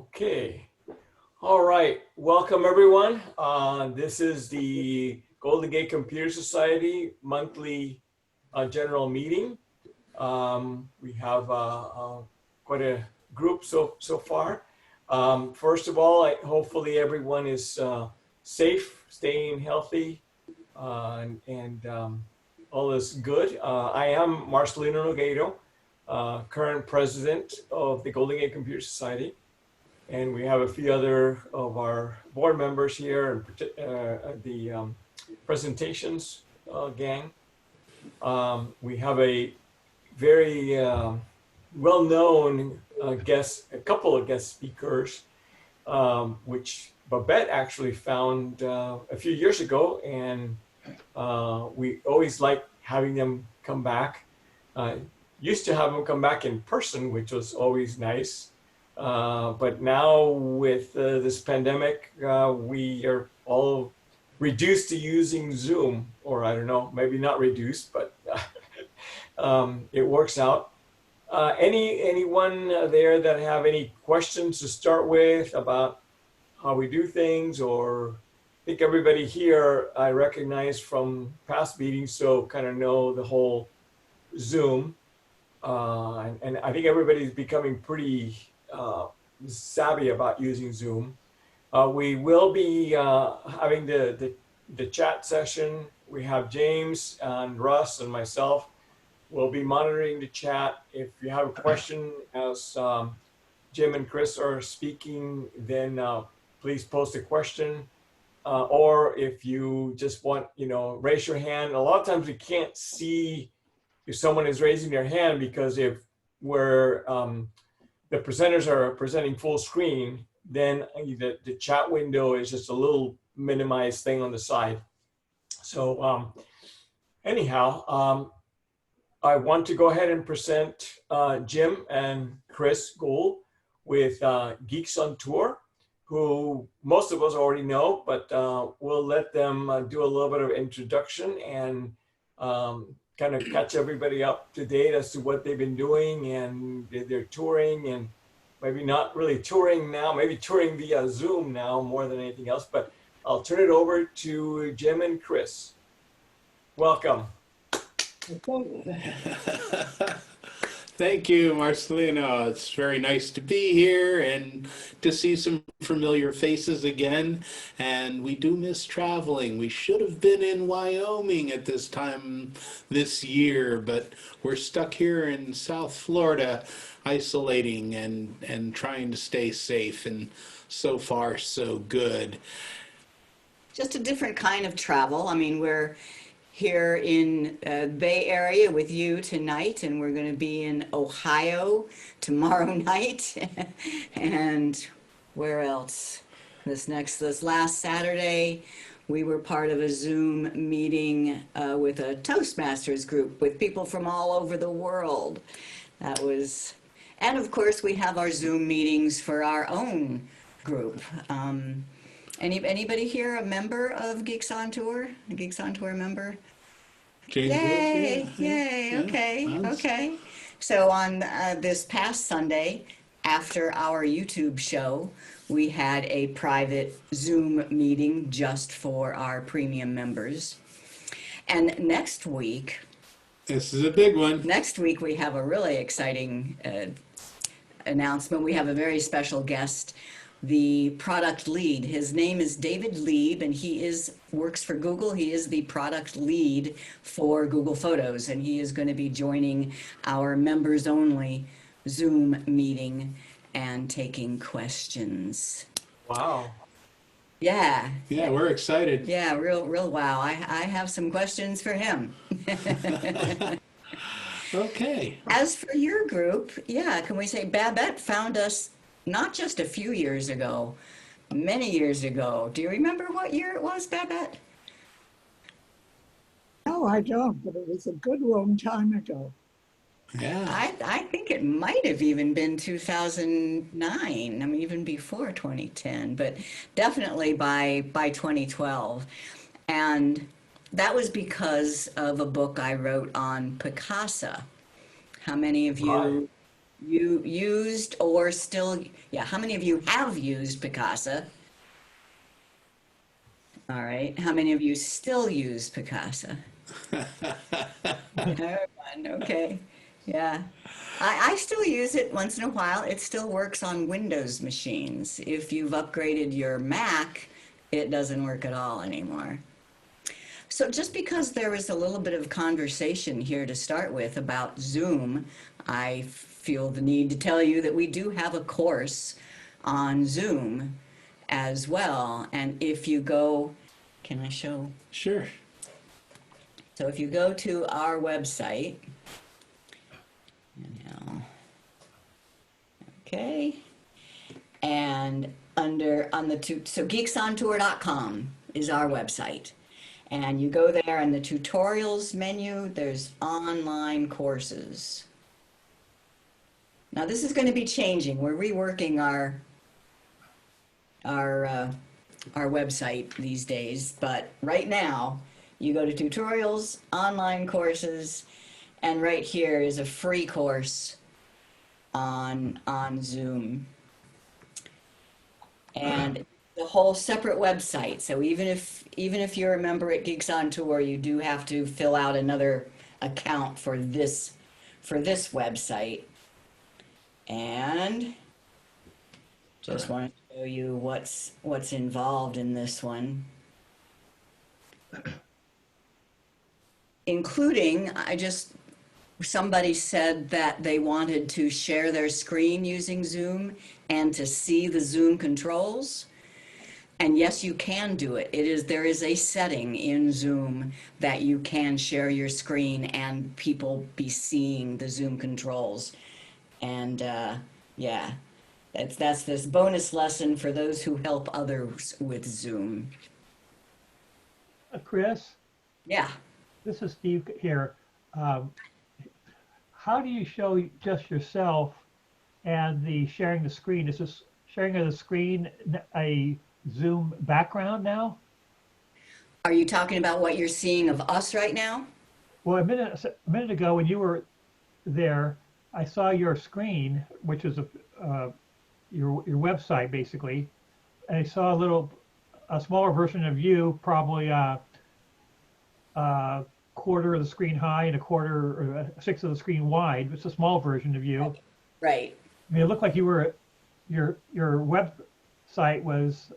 Okay. All right. Welcome, everyone. This is the Golden Gate Computer Society monthly general meeting. We have quite a group so far. First of all, hopefully everyone is safe, staying healthy, and all is good. I am Marcelino Nogueiro, current president of the Golden Gate Computer Society. And we have a few other of our board members here and the presentations gang. We have a very well-known a couple of guest speakers, which Babette actually found a few years ago, and we always like having them come back. Used to have them come back in person, which was always nice. But now with this pandemic, we are all reduced to using Zoom, or I don't know, maybe not reduced, but it works out. Anyone there that have any questions to start with about how we do things, or I think everybody here I recognize from past meetings, so kind of know the whole Zoom. And I think everybody's becoming pretty savvy about using Zoom. We will be having the chat session. We have James and Russ and myself. We'll be monitoring the chat. If you have a question as Jim and Chris are speaking, then please post a question. Or if you just want, raise your hand. A lot of times we can't see if someone is raising their hand, because if we're the presenters are presenting full screen, then the chat window is just a little minimized thing on the side. So anyhow, I want to go ahead and present Jim and Chris Guld with Geeks on Tour, who most of us already know, but we'll let them do a little bit of introduction and kind of catch everybody up to date as to what they've been doing, and they're touring, and maybe not really touring now, maybe touring via Zoom now more than anything else. But I'll turn it over to Jim and Chris. Welcome. Thank you, Marcelino. It's very nice to be here and to see some familiar faces again. And we do miss traveling. We should have been in Wyoming at this time this year, but we're stuck here in South Florida, isolating and trying to stay safe. And so far, so good. Just a different kind of travel. I mean, we're here in Bay Area with you tonight, and we're going to be in Ohio tomorrow night. And where else? This last Saturday, we were part of a Zoom meeting with a Toastmasters group with people from all over the world. That was, and of course we have our Zoom meetings for our own group. Anybody here a member of Geeks on Tour? A Geeks on Tour member? James Yay! yeah. Yay! Okay, Nice. okay. So on this past Sunday, after our YouTube show, we had a private Zoom meeting just for our premium members. And next week, This is a big one. next week we have a really exciting announcement. We have a very special guest, the product lead. His name is David Lieb, and he works for Google. He is the product lead for Google Photos, and he is going to be joining our members only Zoom meeting and taking questions. Wow. Yeah. Yeah, we're excited. Yeah, real wow. I have some questions for him. Okay. As for your group, yeah, can we say Babette found us not just a few years ago, many years ago. Do you remember what year it was, Babette? No, I don't, but it was a good long time ago. Yeah. I think it might have even been 2009. I mean, even before 2010, but definitely by 2012. And that was because of a book I wrote on Picasso. How many of you you used or still, yeah, how many of you have used Picasa? All right, how many of you still use Picasa? Everyone, okay, yeah. I still use it once in a while. It still works on Windows machines. If you've upgraded your Mac, it doesn't work at all anymore. So just because there is a little bit of conversation here to start with about Zoom, I feel the need to tell you that we do have a course on Zoom as well. And if you go, can I show? Sure. So if you go to our website, okay, and so geeksontour.com is our website. And you go there in the tutorials menu, there's online courses. Now this is going to be changing. We're reworking our website these days, but right now you go to tutorials, online courses, and right here is a free course on Zoom. And the whole separate website. So even if you're a member at Geeks on Tour, you do have to fill out another account for this website. And just want to show you what's involved in this one. Including, somebody said that they wanted to share their screen using Zoom and to see the Zoom controls. And yes, you can do it. There is a setting in Zoom that you can share your screen and people be seeing the Zoom controls. And yeah, that's this bonus lesson for those who help others with Zoom. Chris, Yeah. this is Steve here. How do you show just yourself and the sharing the screen? Is this sharing of the screen a Zoom background now? Are you talking about what you're seeing of us right now? Well, a minute ago when you were there, I saw your screen, which is your website basically, and I saw a smaller version of you, probably a quarter of the screen high and a sixth of the screen wide. It's a small version of you. Right. I mean, it looked like your website was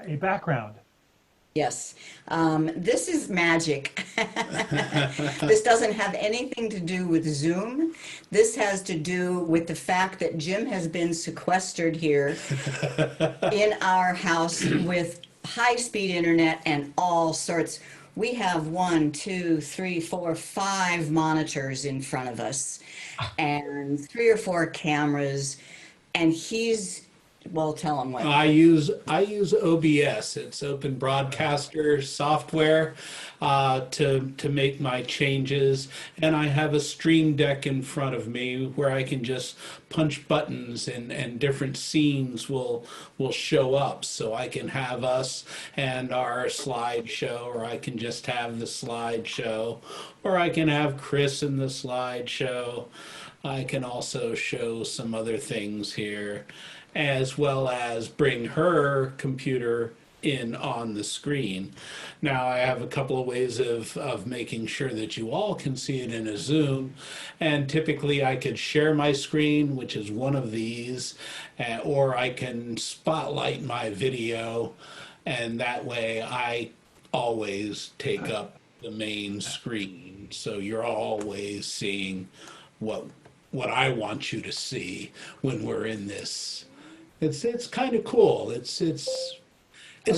a background. Yes. This is magic. This doesn't have anything to do with Zoom. This has to do with the fact that Jim has been sequestered here in our house with high-speed internet and all sorts. We have 1, 2, 3, 4, 5 monitors in front of us and 3 or 4 cameras. And well, tell him what. I use OBS. It's Open Broadcaster software to make my changes, and I have a Stream Deck in front of me where I can just punch buttons and different scenes will show up. So I can have us and our slideshow, or I can just have the slideshow, or I can have Chris in the slideshow. I can also show some other things here, as well as bring her computer in on the screen. Now I have a couple of ways of making sure that you all can see it in a Zoom, and typically I could share my screen, which is one of these, or I can spotlight my video, and that way I always take up the main screen, so you're always seeing what I want you to see when we're in this. It's kind of cool. It's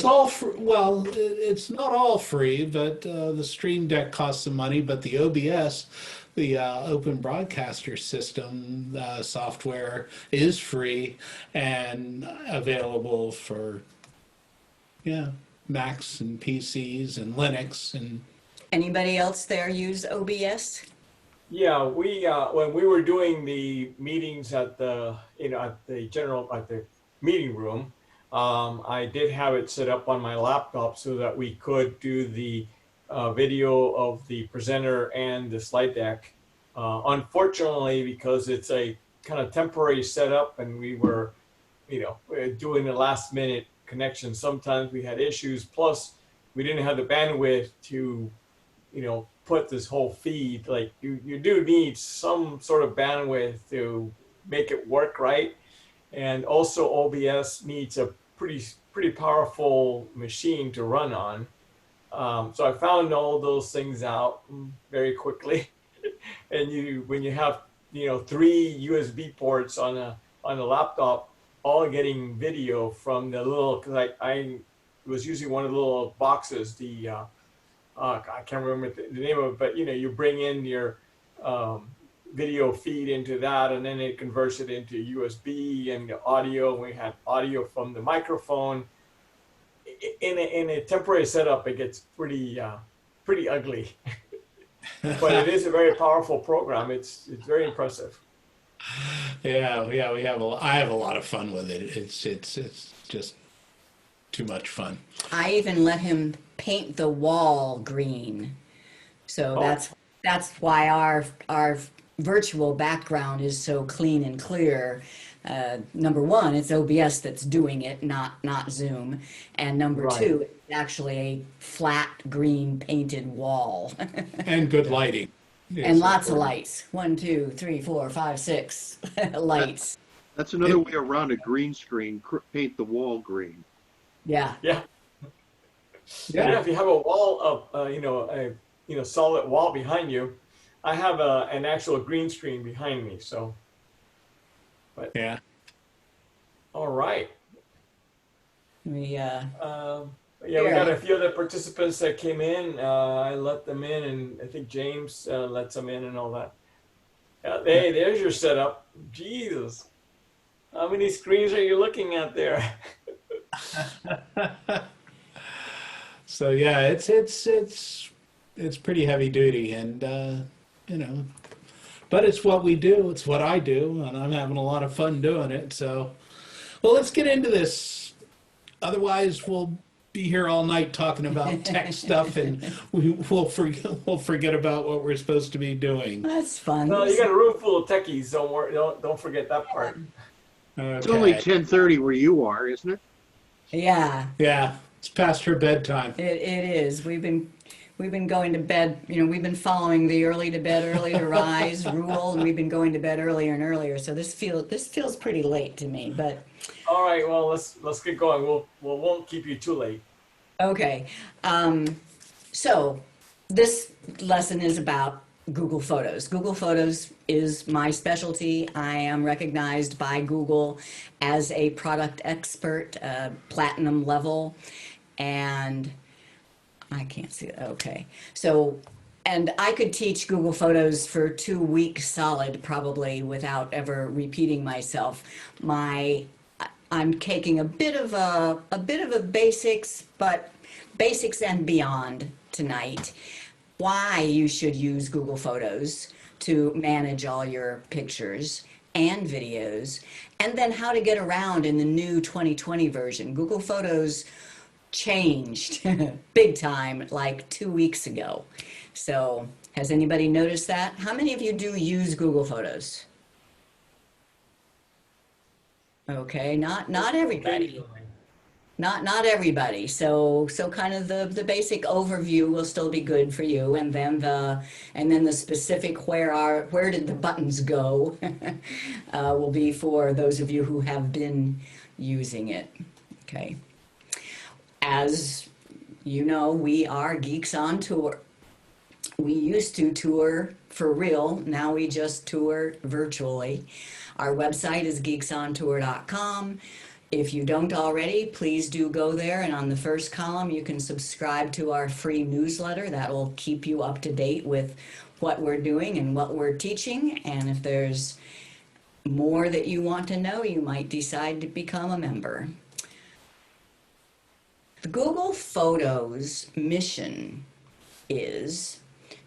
all free. Well, it's not all free, but the Stream Deck costs some money. But the OBS, the Open Broadcaster System software, is free and available for Macs and PCs and Linux. And Anybody else there use OBS? Yeah, we when we were doing the meetings at the meeting room, I did have it set up on my laptop so that we could do the video of the presenter and the slide deck. Unfortunately, because it's a kind of temporary setup, and we were, doing the last minute connection. Sometimes we had issues. Plus, we didn't have the bandwidth to, put this whole feed. Like you do need some sort of bandwidth to make it work right. And also OBS needs a pretty powerful machine to run on. So I found all those things out very quickly. And when you have 3 USB ports on a laptop, all getting video from the little, because I was using one of the little boxes, I can't remember the name of it, but you bring in your video feed into that, and then it converts it into USB and the audio. We had audio from the microphone. In a temporary setup, it gets pretty ugly. But it is a very powerful program. It's very impressive. Yeah, I have a lot of fun with it. It's just too much fun. I even let him paint the wall green. So that's why our virtual background is so clean and clear. Number one, it's OBS that's doing it, not Zoom. And number Right. two, it's actually a flat green painted wall. And good lighting. And lots of lights. 1, 2, 3, 4, 5, 6 lights. That's another way around a green screen. Paint the wall green. Yeah. Yeah. Yeah. If you have a wall of, a solid wall behind you, I have an actual green screen behind me. So, but Yeah. all right. We We got a few other participants that came in. I let them in, and I think James lets them in and all that. Hey, there's your setup. Jesus, how many screens are you looking at there? So yeah, it's pretty heavy duty, and but it's what we do. It's what I do, and I'm having a lot of fun doing it. So, well, let's get into this. Otherwise, we'll be here all night talking about tech stuff, and we'll forget about what we're supposed to be doing. That's fun. Well, you got a room full of techies. Don't worry. Don't forget that part. It's only 10:30 where you are, isn't it? Yeah, Yeah, it's past her bedtime. it is. We've been going to bed. We've been following the early to bed, early to rise rule, and we've been going to bed earlier and earlier. So this feels pretty late to me. But All right. Well, let's get going. We won't keep you too late. okay. So this lesson is about Google Photos. Google Photos is my specialty. I am recognized by Google as a product expert, platinum level, and I can't see it. Okay. So, and I could teach Google Photos for 2 weeks solid, probably without ever repeating myself. I'm taking a bit of a basics, but basics and beyond tonight. Why you should use Google Photos to manage all your pictures and videos, and then how to get around in the new 2020 version. Google Photos changed big time like 2 weeks ago. So has anybody noticed that? How many of you do use Google Photos? Okay, not everybody. Not everybody. So kind of the basic overview will still be good for you, and then the specific where did the buttons go will be for those of you who have been using it. Okay. As you know, we are Geeks on Tour. We used to tour for real. Now we just tour virtually. Our website is geeksontour.com. If you don't already, please do go there, and on the first column you can subscribe to our free newsletter. That will keep you up to date with what we're doing and what we're teaching, and if there's more that you want to know, you might decide to become a member. The Google Photos mission is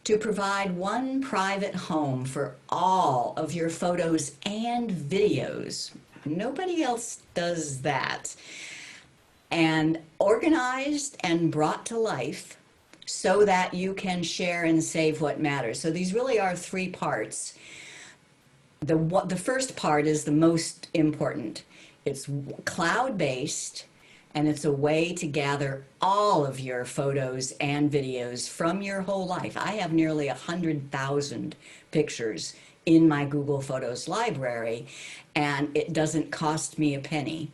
to provide one private home for all of your photos and videos. Nobody else does that. And organized and brought to life so that you can share and save what matters. So these really are 3 parts. the first part is the most important. It's cloud-based, and it's a way to gather all of your photos and videos from your whole life. I have nearly 100,000 pictures in my Google Photos library, and it doesn't cost me a penny.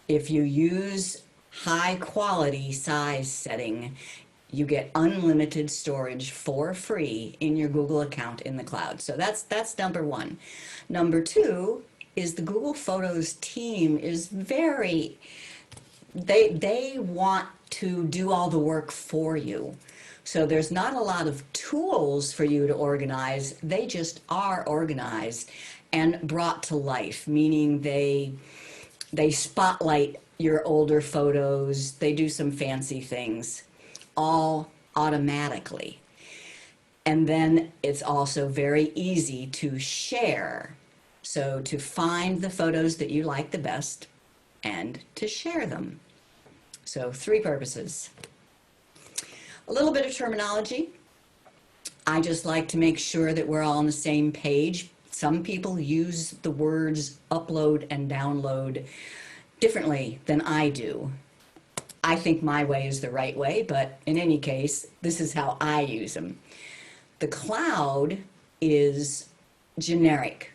If you use high quality size setting, you get unlimited storage for free in your Google account in the cloud. So that's number one. Number two is the Google Photos team is very, they want to do all the work for you. So there's not a lot of tools for you to organize. They just are organized and brought to life, meaning they spotlight your older photos. They do some fancy things, all automatically. And then it's also very easy to share. So to find the photos that you like the best and to share them. So 3 purposes. A little bit of terminology. I just like to make sure that we're all on the same page. Some people use the words upload and download differently than I do. I think my way is the right way, but in any case, this is how I use them. The cloud is generic.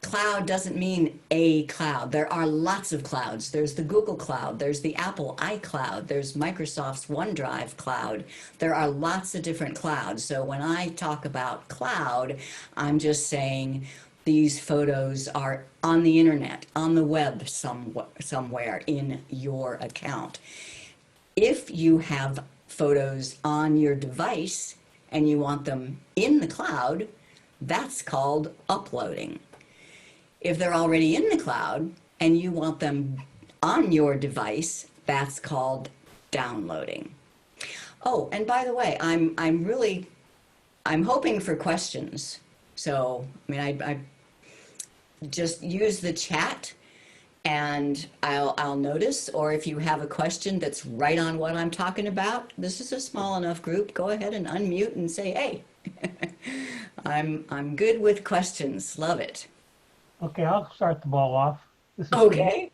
Cloud doesn't mean a cloud. There are lots of clouds. There's the Google Cloud, there's the Apple iCloud, there's Microsoft's OneDrive cloud. There are lots of different clouds. So when I talk about cloud, I'm just saying these photos are on the internet, on the web somewhere in your account. If you have photos on your device and you want them in the cloud, that's called uploading. If they're already in the cloud and you want them on your device, that's called downloading. Oh, and by the way, I'm hoping for questions. So, I mean, I just use the chat and I'll notice, or if you have a question that's right on what I'm talking about, this is a small enough group, go ahead and unmute and say, hey, I'm good with questions, love it. Okay, I'll start the ball off. This is Okay.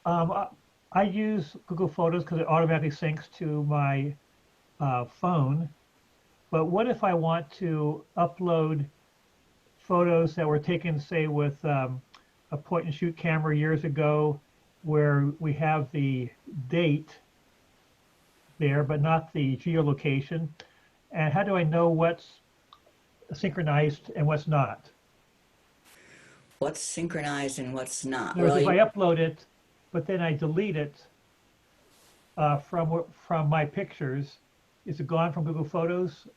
I use Google Photos because it automatically syncs to my phone. But what if I want to upload photos that were taken, say, with a point-and-shoot camera years ago, where we have the date there, but not the geolocation? And how do I know what's synchronized and what's not? What's synchronized and what's not? Well, if I upload it, but then I delete it from my pictures, is it gone from Google Photos?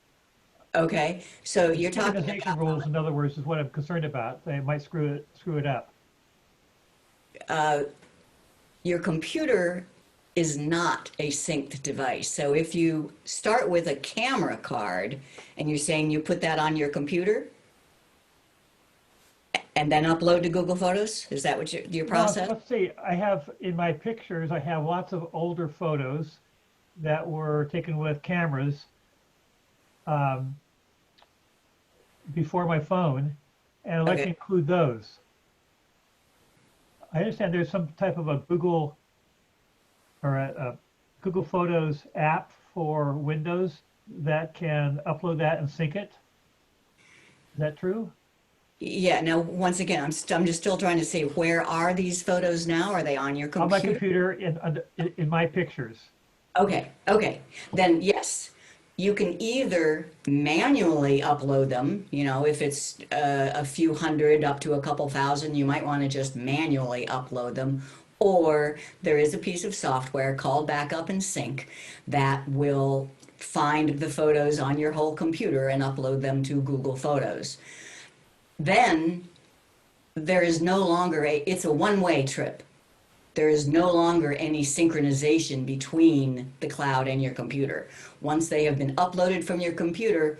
Okay, so you're talking Synchronization about rules, in other words, is what I'm concerned about. They might screw it up. your computer is not a synced device. So if you start with a camera card and you're saying you put that on your computer and then upload to Google Photos, is that what your process? Well, let's see, I have in my pictures, I have lots of older photos that were taken with cameras before my phone, and I'd like to include those. I understand there's some type of a Google or a Google Photos app for Windows that can upload that and sync it. Is that true? Yeah, now, once again, I'm just still trying to see, where are these photos now? Are they on your computer? On my computer, in my pictures. Okay, then yes. You can either manually upload them, you know, if it's a few hundred up to a couple thousand, you might want to just manually upload them. Or there is a piece of software called Backup and Sync that will find the photos on your whole computer and upload them to Google Photos. Then there is no longer it's a one-way trip. There is no longer any synchronization between the cloud and your computer. Once they have been uploaded from your computer,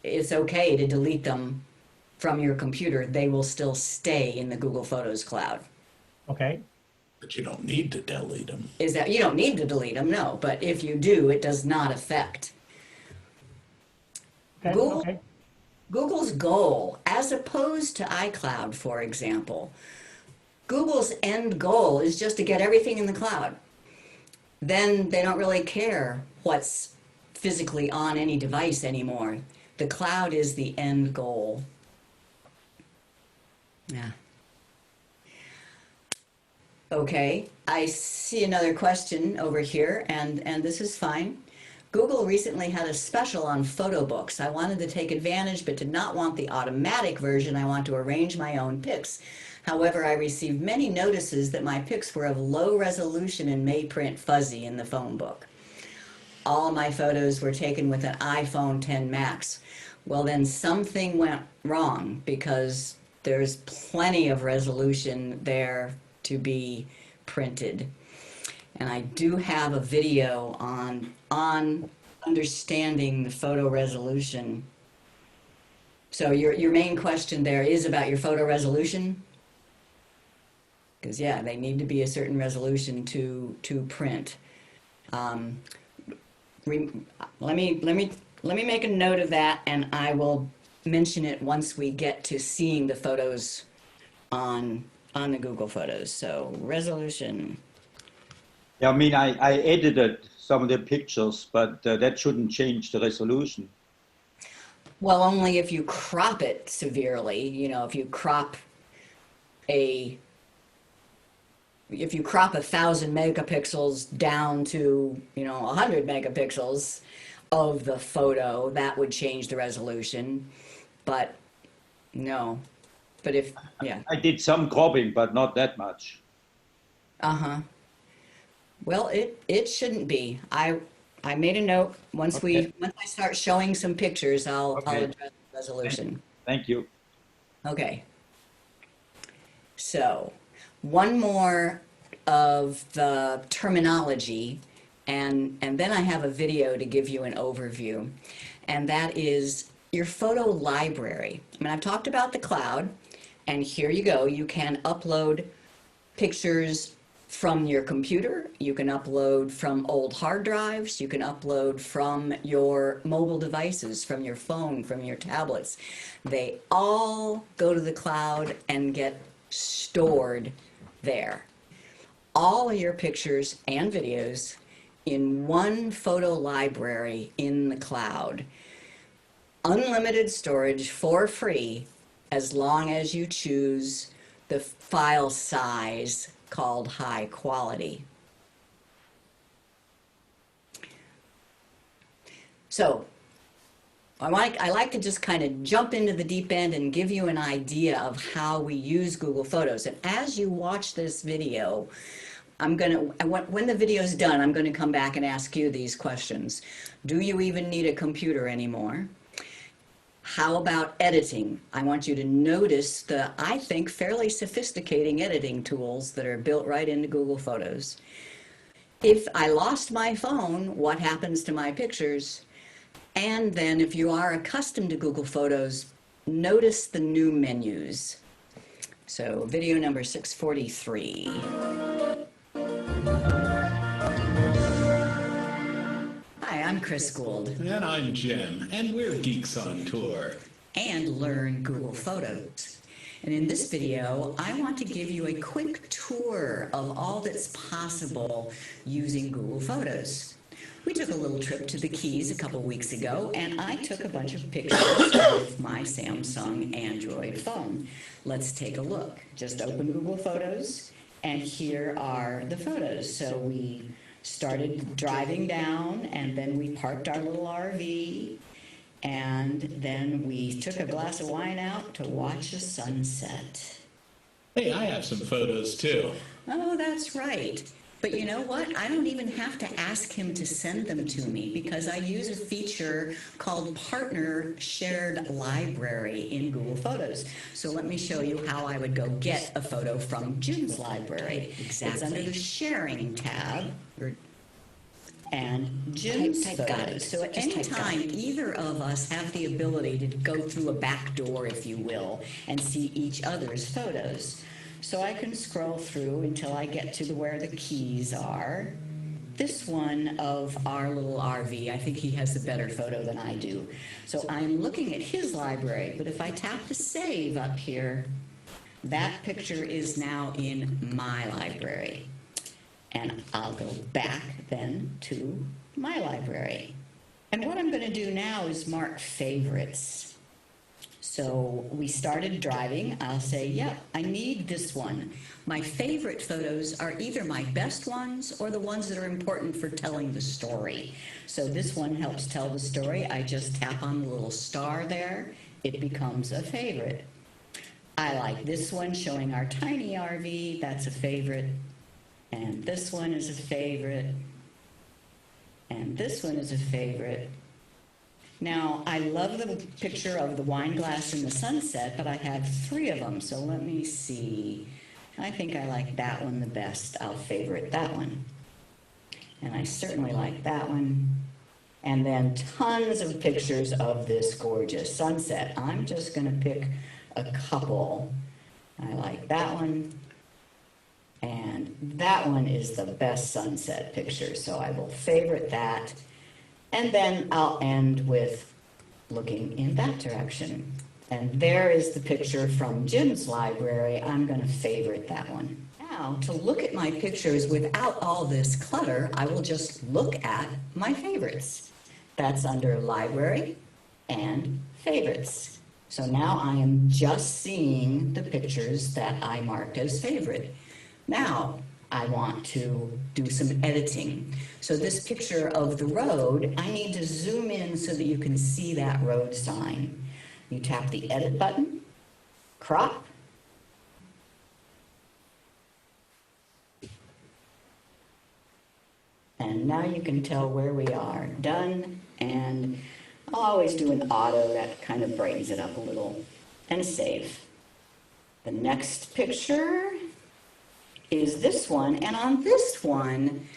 it's okay to delete them from your computer. They will still stay in the Google Photos cloud. Okay. But you don't need to delete them. Is that, you don't need to delete them, no, but if you do, it does not affect. Okay. Google, Okay. Google's goal, as opposed to iCloud, for example, Google's end goal is just to get everything in the cloud. Then they don't really care what's physically on any device anymore. The cloud is the end goal. Yeah. Okay, I see another question over here, and this is fine. Google recently had a special on photo books. I wanted to take advantage, but did not want the automatic version. I want to arrange my own pics. However, I received many notices that my pics were of low resolution and may print fuzzy in the phone book. All my photos were taken with an iPhone 10 Max. Well, then something went wrong, because there's plenty of resolution there to be printed. And I do have a video on understanding the photo resolution. So your main question there is about your photo resolution? Because yeah, they need to be a certain resolution to print. Let me make a note of that, and I will mention it once we get to seeing the photos on the Google Photos. So resolution. Yeah, I mean, I edited some of the pictures, but that shouldn't change the resolution. Well, only if you crop it severely. You know, if you crop 1,000 megapixels down to, 100 megapixels of the photo, that would change the resolution. But no. But if, yeah. I did some cropping, but not that much. Uh-huh. Well, it shouldn't be. I made a note. Once Okay. once I start showing some pictures, I'll Okay. address the resolution. Thank you. Okay. So, one more of the terminology, and then I have a video to give you an overview, and that is your photo library. I mean, I've talked about the cloud, and here you go. You can upload pictures from your computer, you can upload from old hard drives, you can upload from your mobile devices, from your phone, from your tablets. They all go to the cloud and get stored there. All of your pictures and videos in one photo library in the cloud. Unlimited storage for free, as long as you choose the file size called high quality. So I like to just kind of jump into the deep end and give you an idea of how we use Google Photos. And as you watch this video, when the video is done, I'm going to come back and ask you these questions. Do you even need a computer anymore? How about editing? I want you to notice the, I think, fairly sophisticated editing tools that are built right into Google Photos. If I lost my phone, what happens to my pictures? And then if you are accustomed to Google Photos, notice the new menus. So video number 643. Hi, I'm Chris Guld. And I'm Jim, and we're Geeks on Tour. And learn Google Photos. And in this video, I want to give you a quick tour of all that's possible using Google Photos. We took a little trip to the Keys a couple weeks ago, and I took a bunch of pictures with my Samsung Android phone. Let's take a look. Just open Google Photos, and here are the photos. So we started driving down, and then we parked our little RV, and then we took a glass of wine out to watch a sunset. Hey, I have some photos too. Oh, that's right. But you know what? I don't even have to ask him to send them to me, because I use a feature called Partner Shared Library in Google Photos. So let me show you how I would go get a photo from Jim's library. Exactly. It's under the Sharing tab, and Jim's photos. So at any time, either of us have the ability to go through a back door, if you will, and see each other's photos. So I can scroll through until I get to where the keys are, this one of our little RV. I think he has a better photo than I do. So I'm looking at his library, but if I tap the save up here, that picture is now in my library. And I'll go back then to my library. And what I'm going to do now is mark favorites. So we started driving. I'll say, yep, I need this one. My favorite photos are either my best ones or the ones that are important for telling the story. So this one helps tell the story. I just tap on the little star there. It becomes a favorite. I like this one showing our tiny RV. That's a favorite. And this one is a favorite. And this one is a favorite. Now, I love the picture of the wine glass in the sunset, but I have 3 of them, so let me see. I think I like that one the best. I'll favorite that one. And I certainly like that one. And then tons of pictures of this gorgeous sunset. I'm just going to pick a couple. I like that one. And that one is the best sunset picture, so I will favorite that. And then I'll end with looking in that direction. And there is the picture from Jim's library. I'm going to favorite that one. Now, to look at my pictures without all this clutter, I will just look at my favorites. That's under Library and Favorites. So now I am just seeing the pictures that I marked as favorite. Now, I want to do some editing. So this picture of the road, I need to zoom in so that you can see that road sign. You tap the edit button, crop, and now you can tell where we are. Done, and I'll always do an auto, that kind of brightens it up a little, and save. The next picture is this one, and on this one,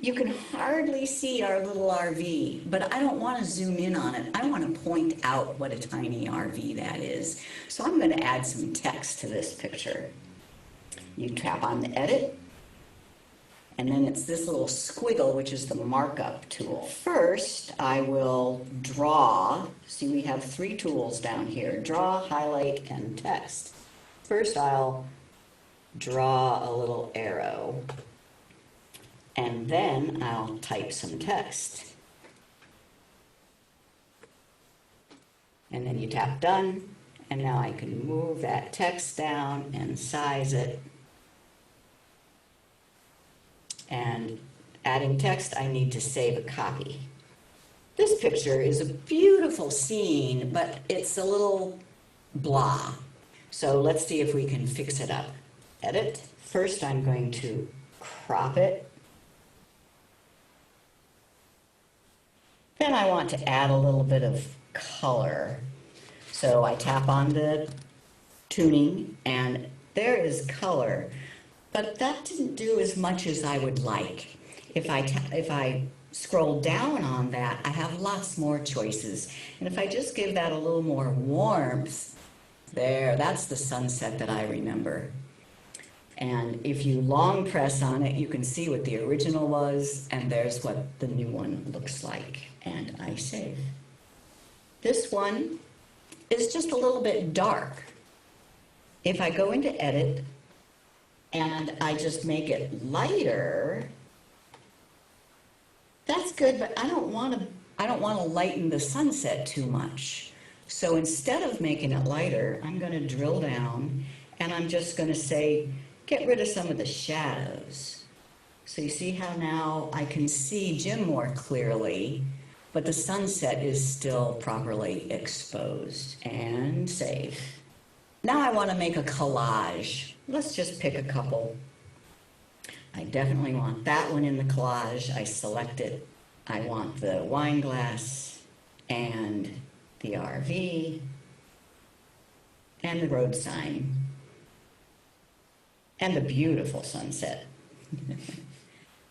you can hardly see our little RV, but I don't want to zoom in on it. I want to point out what a tiny RV that is. So I'm going to add some text to this picture. You tap on the edit, and then it's this little squiggle, which is the markup tool. First, I will draw. See, we have 3 tools down here: draw, highlight, and text. First, I'll draw a little arrow, and then I'll type some text. And then you tap done, and now I can move that text down and size it. And adding text, I need to save a copy. This picture is a beautiful scene, but it's a little blah. So let's see if we can fix it up. Edit. First, I'm going to crop it. Then I want to add a little bit of color. So I tap on the tuning, and there is color. But that didn't do as much as I would like. If I scroll down on that, I have lots more choices. And if I just give that a little more warmth, there, that's the sunset that I remember. And if you long press on it, you can see what the original was, and there's what the new one looks like. And I save. This one is just a little bit dark. If I go into edit and I just make it lighter, that's good, but I don't want to lighten the sunset too much. So instead of making it lighter, I'm going to drill down, and I'm just going to say, get rid of some of the shadows. So you see how now I can see Jim more clearly, but the sunset is still properly exposed. And save. Now I want to make a collage. Let's just pick a couple. I definitely want that one in the collage. I select it. I want the wine glass and the RV and the road sign and the beautiful sunset.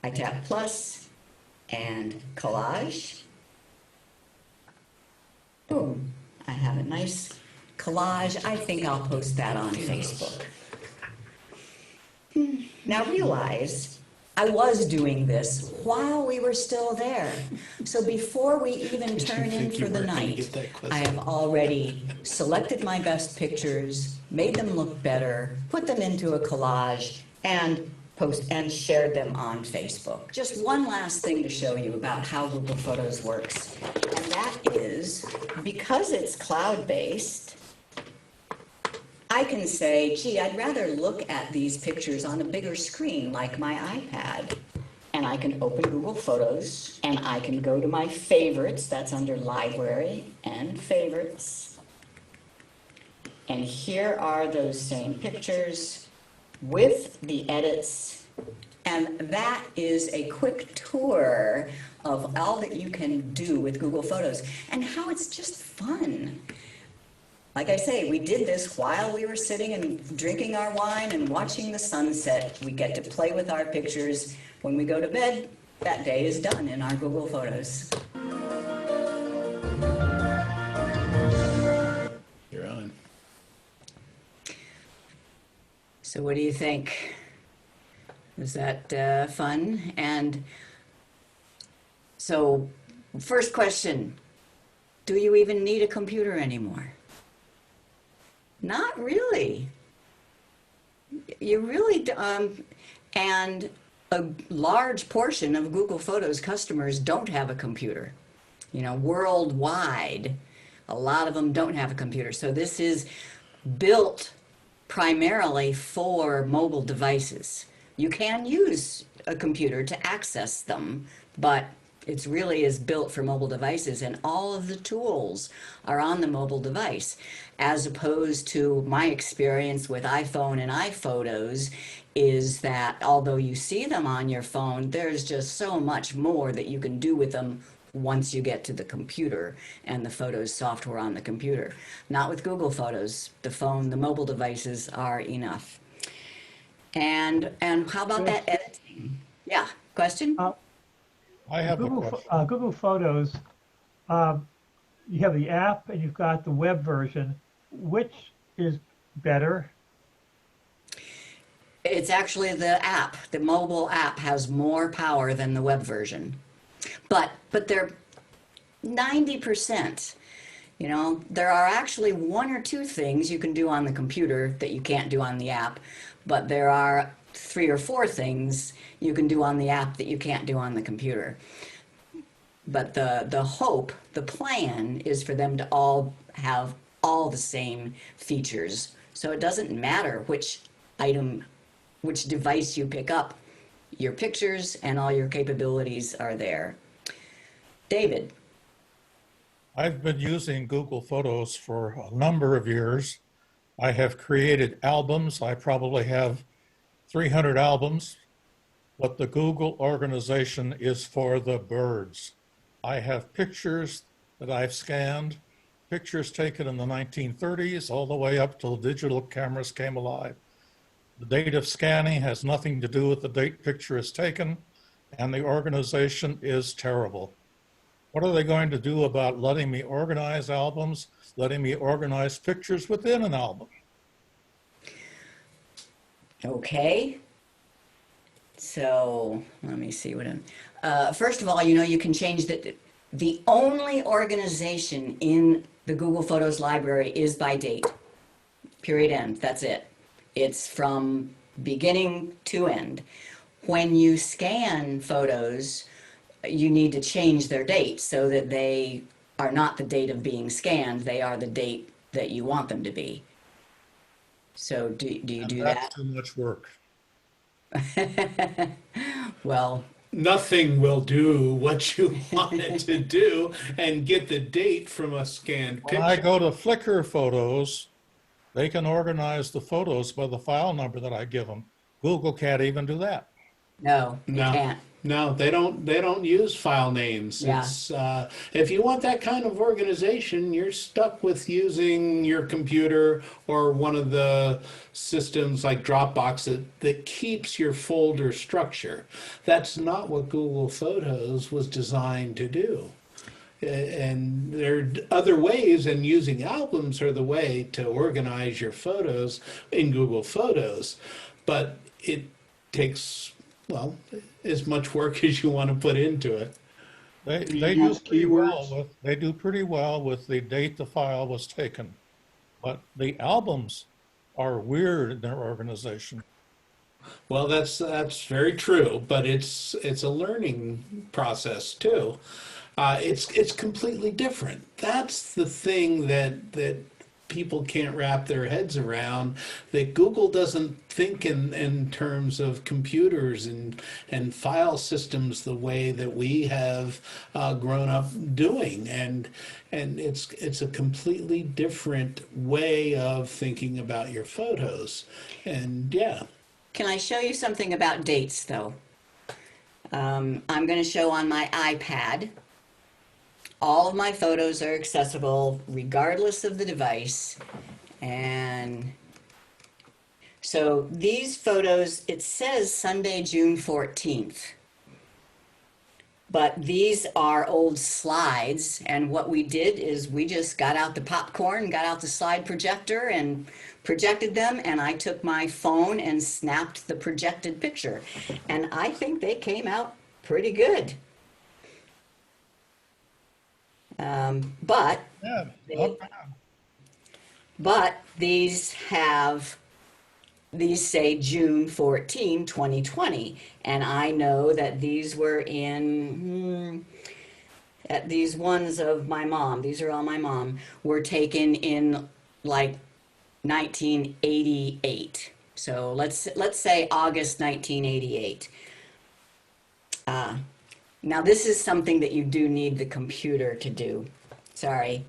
I tap plus and collage. Boom, I have a nice collage. I think I'll post that on Facebook. Now realize I was doing this while we were still there. So before we even Did you turn in think you for the weren't gonna night, get that question? I have already selected my best pictures, made them look better, put them into a collage, and shared them on Facebook. Just one last thing to show you about how Google Photos works. And that is, because it's cloud-based, I can say, gee, I'd rather look at these pictures on a bigger screen like my iPad. And I can open Google Photos and I can go to my favorites, that's under Library and Favorites. And here are those same pictures with the edits. And that is a quick tour of all that you can do with Google Photos and how it's just fun. Like I say, we did this while we were sitting and drinking our wine and watching the sunset. We get to play with our pictures. When we go to bed, that day is done in our Google Photos. You're on. So what do you think? Was that fun? And so, first question, do you even need a computer anymore? Not really. You really, and a large portion of Google Photos customers don't have a computer. You know, worldwide, a lot of them don't have a computer. So this is built primarily for mobile devices. You can use a computer to access them, but it really is built for mobile devices, and all of the tools are on the mobile device, as opposed to my experience with iPhone and iPhotos is that although you see them on your phone, there's just so much more that you can do with them once you get to the computer and the Photos software on the computer. Not with Google Photos. The phone, the mobile devices are enough. And how about that editing? Yeah, question? I have a question. Google Photos, you have the app and you've got the web version. Which is better? It's actually the app. The mobile app has more power than the web version. But they're 90%. You know, there are actually one or two things you can do on the computer that you can't do on the app, but there are 3 or 4 things you can do on the app that you can't do on the computer. But the hope, the plan is for them to all have all the same features. So it doesn't matter which item, which device you pick up, your pictures and all your capabilities are there. David. I've been using Google Photos for a number of years. I have created albums. I probably have 300 albums, but the Google organization is for the birds. I have pictures that I've scanned, pictures taken in the 1930s all the way up till digital cameras came alive. The date of scanning has nothing to do with the date picture is taken, and the organization is terrible. What are they going to do about letting me organize albums, letting me organize pictures within an album? Okay. So let me see what I'm, first of all, you know, you can change the only organization in the Google Photos library is by date, period, end, that's it. It's from beginning to end. When you scan photos, you need to change their date so that they are not the date of being scanned, they are the date that you want them to be. So do you do that? That's too much work. Well, Nothing will do what you want it to do and get the date from a scanned When I picture. go to Flickr Photos, they can organize the photos by the file number that I give them. Google can't even do that. no, you No. can't. No, they don't use file names. Yeah. It's if you want that kind of organization, you're stuck with using your computer or one of the systems like Dropbox that keeps your folder structure. That's not what Google Photos was designed to do. And there are other ways, and using albums are the way to organize your photos in Google Photos, but it takes well, as much work as you want to put into it. They Do you they do use pretty well keywords? with they do pretty well with the date the file was taken, but the albums are weird in their organization. Well, that's very true, but it's a learning process too. It's completely different. That's the thing that people can't wrap their heads around. That Google doesn't think in terms of computers and file systems the way that we have grown up doing, and it's a completely different way of thinking about your photos, and yeah. Can I show you something about dates, though? I'm going to show on my iPad. All of my photos are accessible regardless of the device. And so these photos, it says Sunday, June 14th. But these are old slides, and what we did is we just got out the popcorn, got out the slide projector, and projected them, and I took my phone and snapped the projected picture. And I think they came out pretty good. But Yeah, they- but these say June 14, 2020, and I know that these were in these ones of my mom. These are all my mom were taken in like 1988. So let's say August 1988. Now this is something that you do need the computer to do. Sorry,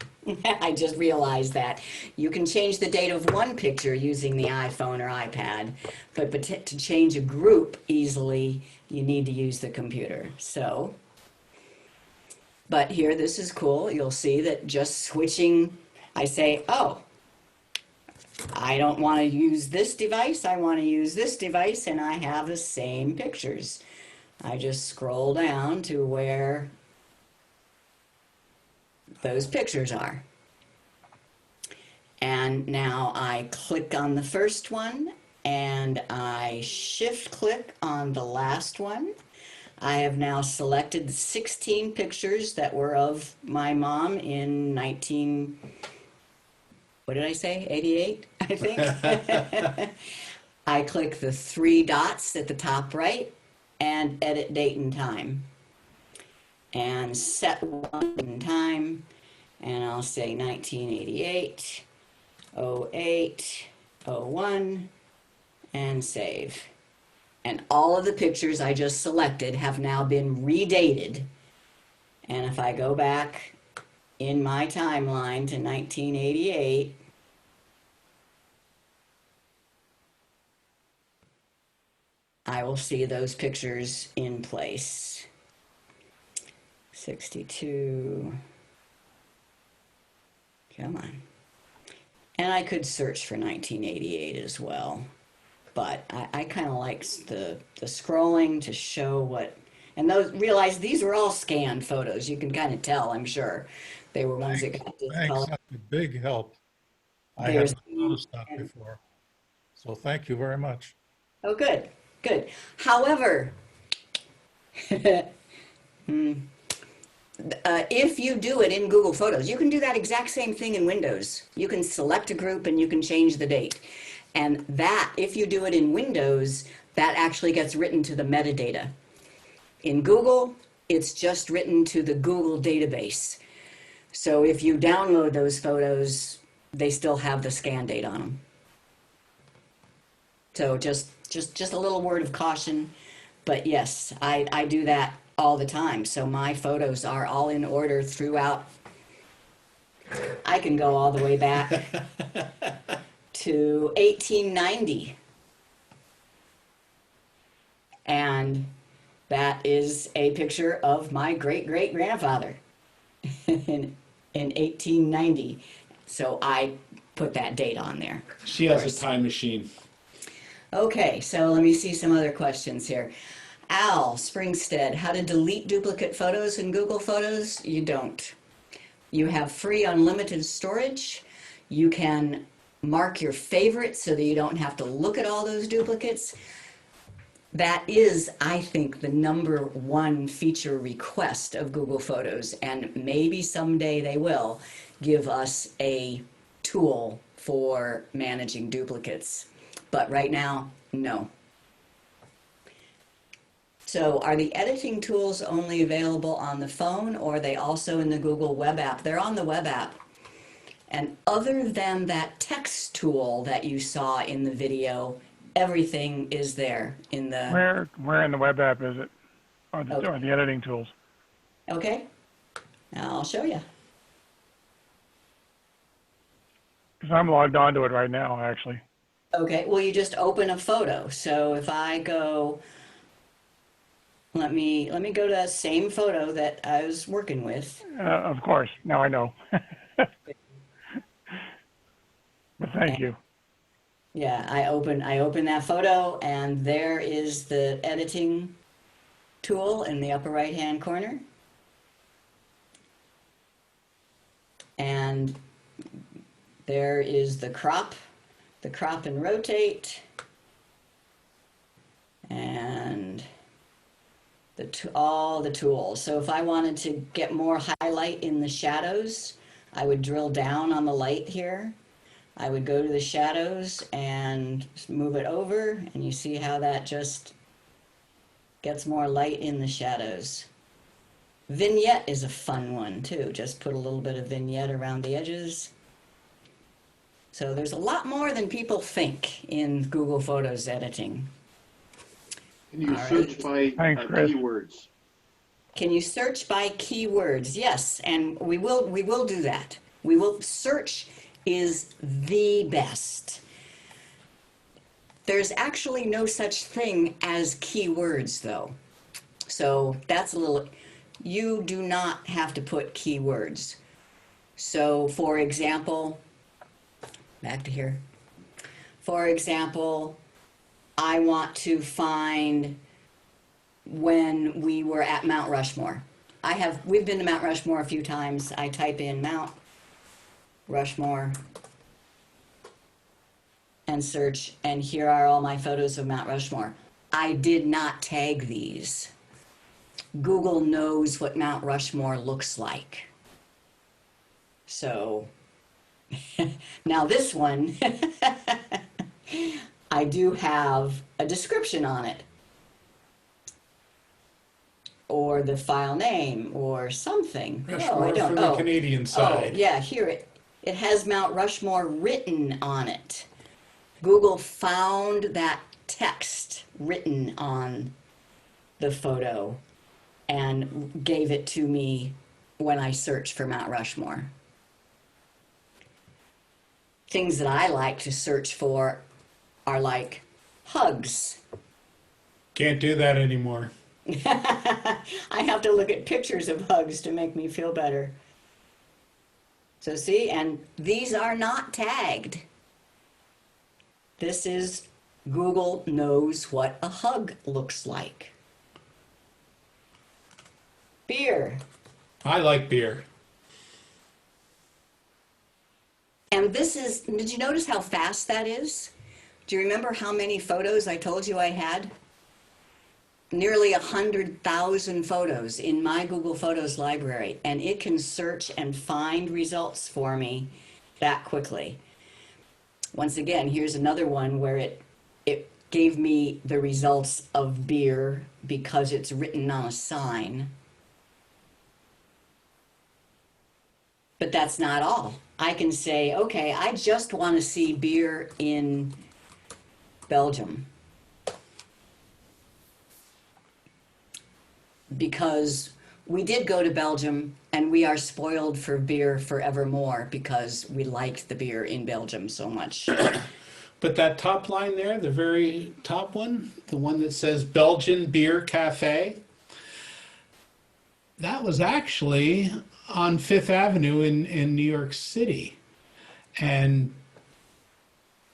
I just realized that. You can change the date of one picture using the iPhone or iPad, but to change a group easily, you need to use the computer. So, but here, this is cool. You'll see that just switching, I say, oh, I don't want to use this device, I want to use this device, and I have the same pictures. I just scroll down to where those pictures are. And now I click on the first one and I shift click on the last one. I have now selected 16 pictures that were of my mom in what did I say, 88, I think. I click the three dots at the top right and edit date and time. And set one in time, and I'll say 1988, 08, 01, and save. And all of the pictures I just selected have now been redated. And if I go back in my timeline to 1988, I will see those pictures in place. 62. Come on. And I could search for 1988 as well. But I kind of like the scrolling to show what, and realize these were all scanned photos. You can kind of tell, I'm sure. They were ones that got thanks. discolored. That's a big help. I There's- hadn't noticed that before. So thank you very much. Oh, good, good. However, if you do it in Google Photos, you can do that exact same thing in Windows. You can select a group and you can change the date. And that, if you do it in Windows, that actually gets written to the metadata. In Google, it's just written to the Google database. So if you download those photos, they still have the scan date on them. So just a little word of caution. But yes, I do that all the time. So my photos are all in order throughout. I can go all the way back to 1890. And that is a picture of my great-great-grandfather in 1890. So I put that date on there. She has a time machine. Okay, so let me see some other questions here. Al Springstead, how to delete duplicate photos in Google Photos? You don't. You have free unlimited storage. You can mark your favorites so that you don't have to look at all those duplicates. that is, I think, the #1 feature request of Google Photos, and maybe someday they will give us a tool for managing duplicates. But right now, no. So are the editing tools only available on the phone, or are they also in the Google web app? They're on the web app. And other than that text tool that you saw in the video, everything is there in the... Where in the web app is it? Or the editing tools? Okay, now I'll show you. Because I'm logged onto it right now, actually. Okay, well, you just open a photo. So if I go, let me go to that same photo that I was working with. Of course. Now I know. But thank you. Yeah, I open that photo, and there is the editing tool in the upper right-hand corner. And there is the crop and rotate, and all the tools. So if I wanted to get more highlight in the shadows, I would drill down on the light here. I would go to the shadows and move it over, and you see how that just gets more light in the shadows. Vignette is a fun one too. Just put a little bit of vignette around the edges. So there's a lot more than people think in Google Photos editing. Can you All search right. by Thanks, Chris. keywords? Can you search by keywords? Yes, and we will do that. We will search is the best. There's actually no such thing as keywords though. So that's a little, you do not have to put keywords. So for example, back to here. For example, I want to find when we were at Mount Rushmore. We've been to Mount Rushmore a few times. I type in Mount Rushmore and search, and here are all my photos of Mount Rushmore. I did not tag these. Google knows what Mount Rushmore looks like. So now this one, I do have a description on it, or the file name, or something. Rushmore from the Canadian side. Oh, yeah, here it has Mount Rushmore written on it. Google found that text written on the photo and gave it to me when I searched for Mount Rushmore. Things that I like to search for are like hugs. Can't do that anymore. I have to look at pictures of hugs to make me feel better. So see, and these are not tagged. This is, Google knows what a hug looks like. Beer. I like beer. And this is, did you notice how fast that is? Do you remember how many photos I told you I had? Nearly 100,000 photos in my Google Photos library, and it can search and find results for me that quickly. Once again, here's another one where it gave me the results of beer because it's written on a sign. But that's not all. I can say, okay, I just want to see beer in Belgium, because we did go to Belgium and we are spoiled for beer forevermore because we liked the beer in Belgium so much. But that top line there, the very top one, the one that says Belgian Beer Cafe, that was actually on Fifth Avenue in New York City. And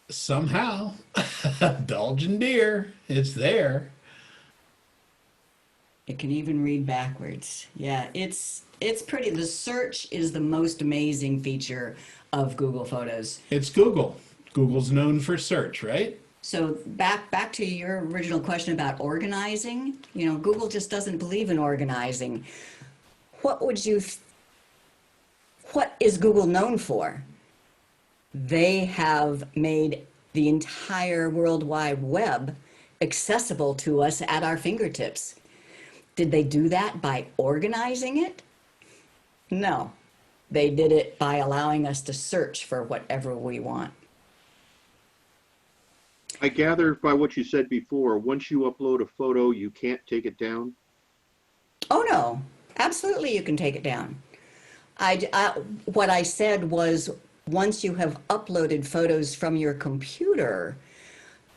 somehow, Belgian beer is there. It can even read backwards. Yeah, it's pretty. The search is the most amazing feature of Google Photos. It's Google. Google's known for search, right? So back to your original question about organizing, you know, Google just doesn't believe in organizing. What would you, what is Google known for? They have made the entire World Wide Web accessible to us at our fingertips. Did they do that by organizing it? No. They did it by allowing us to search for whatever we want. I gather by what you said before, once you upload a photo, you can't take it down? Oh no, absolutely you can take it down. What I said was once you have uploaded photos from your computer,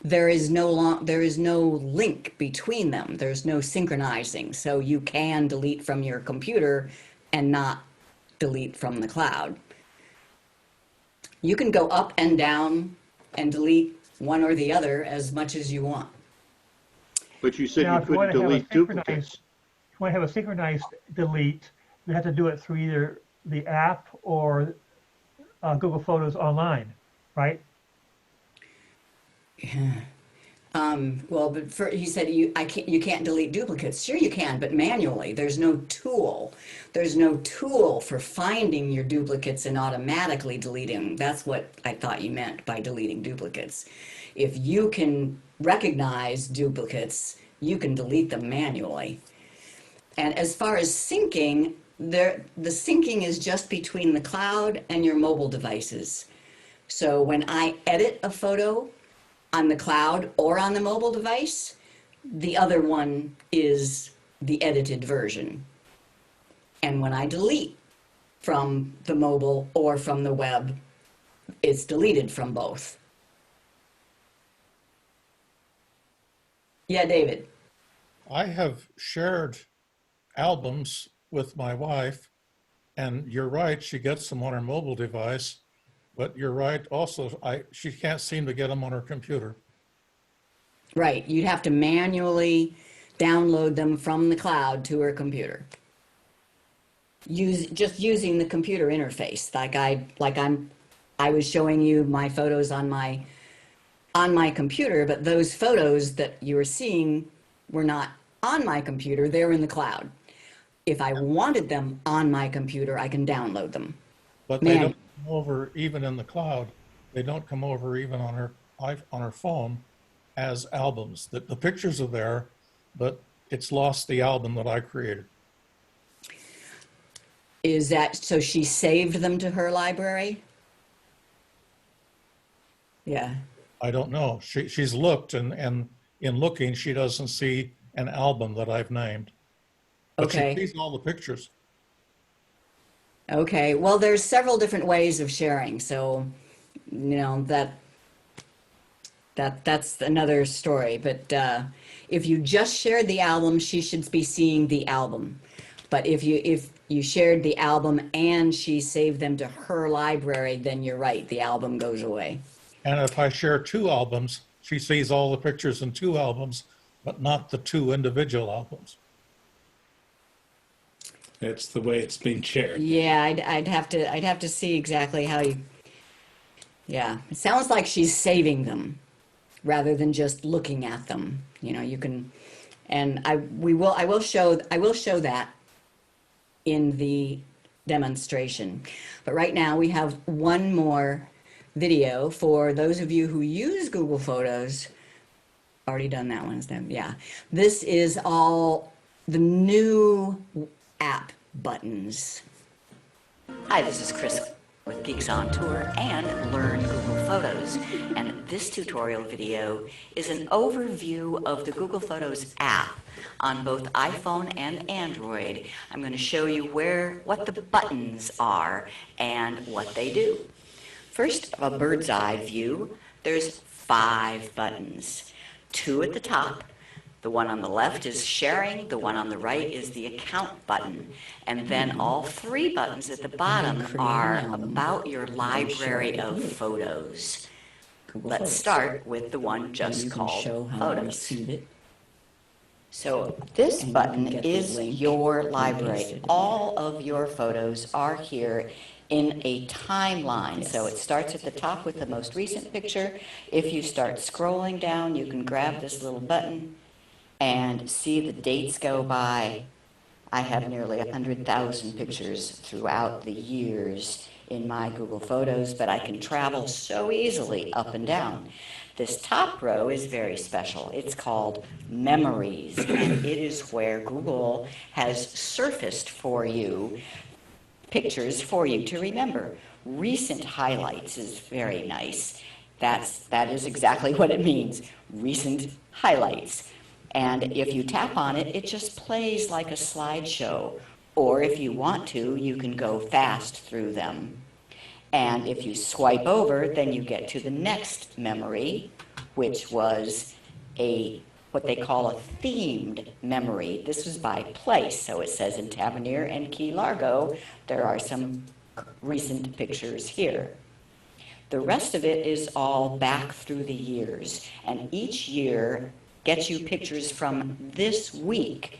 there is no link between them. There's no synchronizing. So you can delete from your computer and not delete from the cloud. You can go up and down and delete one or the other as much as you want. But you said Now, you if you want couldn't to have a delete duplicates. If you want to have a synchronized delete, you have to do it through either the app or Google Photos online, right? Well, but he said you can't delete duplicates. Sure you can, but manually. There's no tool. There's no tool for finding your duplicates and automatically deleting. That's what I thought you meant by deleting duplicates. If you can recognize duplicates, you can delete them manually. And as far as syncing, the syncing is just between the cloud and your mobile devices. So when I edit a photo on the cloud or on the mobile device, the other one is the edited version. And when I delete from the mobile or from the web, it's deleted from both. Yeah, David. I have shared albums with my wife, and you're right, she gets them on her mobile device, but you're right also, she can't seem to get them on her computer. Right, you'd have to manually download them from the cloud to her computer. Just using the computer interface, I was showing you my photos on my computer, but those photos that you were seeing were not on my computer, they're in the cloud. If I wanted them on my computer, I can download them. But they don't come over even in the cloud. They don't come over even on her phone as albums. The pictures are there, but it's lost the album that I created. Is that, so she saved them to her library? Yeah. I don't know. She's looked, and in looking, she doesn't see an album that I've named. But Okay. she sees all the pictures. Okay, well, there's several different ways of sharing, so, you know, that's another story. But if you just shared the album, she should be seeing the album. But if you shared the album and she saved them to her library, then you're right, the album goes away. And if I share two albums, she sees all the pictures in two albums, but not the two individual albums. That's the way it's being shared. Yeah, I'd have to see exactly how you. Yeah, it sounds like she's saving them rather than just looking at them. You know, you can, and I will show that in the demonstration. But right now we have one more video for those of you who use Google Photos. Already done that one, is that? Yeah. This is all the new app buttons. Hi, this is Chris with Geeks on Tour and Learn Google Photos. And this tutorial video is an overview of the Google Photos app on both iPhone and Android. I'm going to show you what the buttons are and what they do. First, a bird's eye view, there's 5 buttons. 2 at the top. The one on the left is sharing, the one on the right is the account button, and then all 3 buttons at the bottom are about your library of photos. Let's start with the one just called Photos. So this button is your library. All of your photos are here in a timeline. So it starts at the top with the most recent picture. If you start scrolling down, you can grab this little button and see the dates go by. I have nearly 100,000 pictures throughout the years in my Google Photos, but I can travel so easily up and down. This top row is very special. It's called Memories, and it is where Google has surfaced for you pictures for you to remember. Recent highlights is very nice. That is exactly what it means, recent highlights. And if you tap on it, it just plays like a slideshow. Or if you want to, you can go fast through them. And if you swipe over, then you get to the next memory, which was what they call a themed memory. This was by place, so it says in Tavernier and Key Largo, there are some recent pictures here. The rest of it is all back through the years, and each year gets you pictures from this week.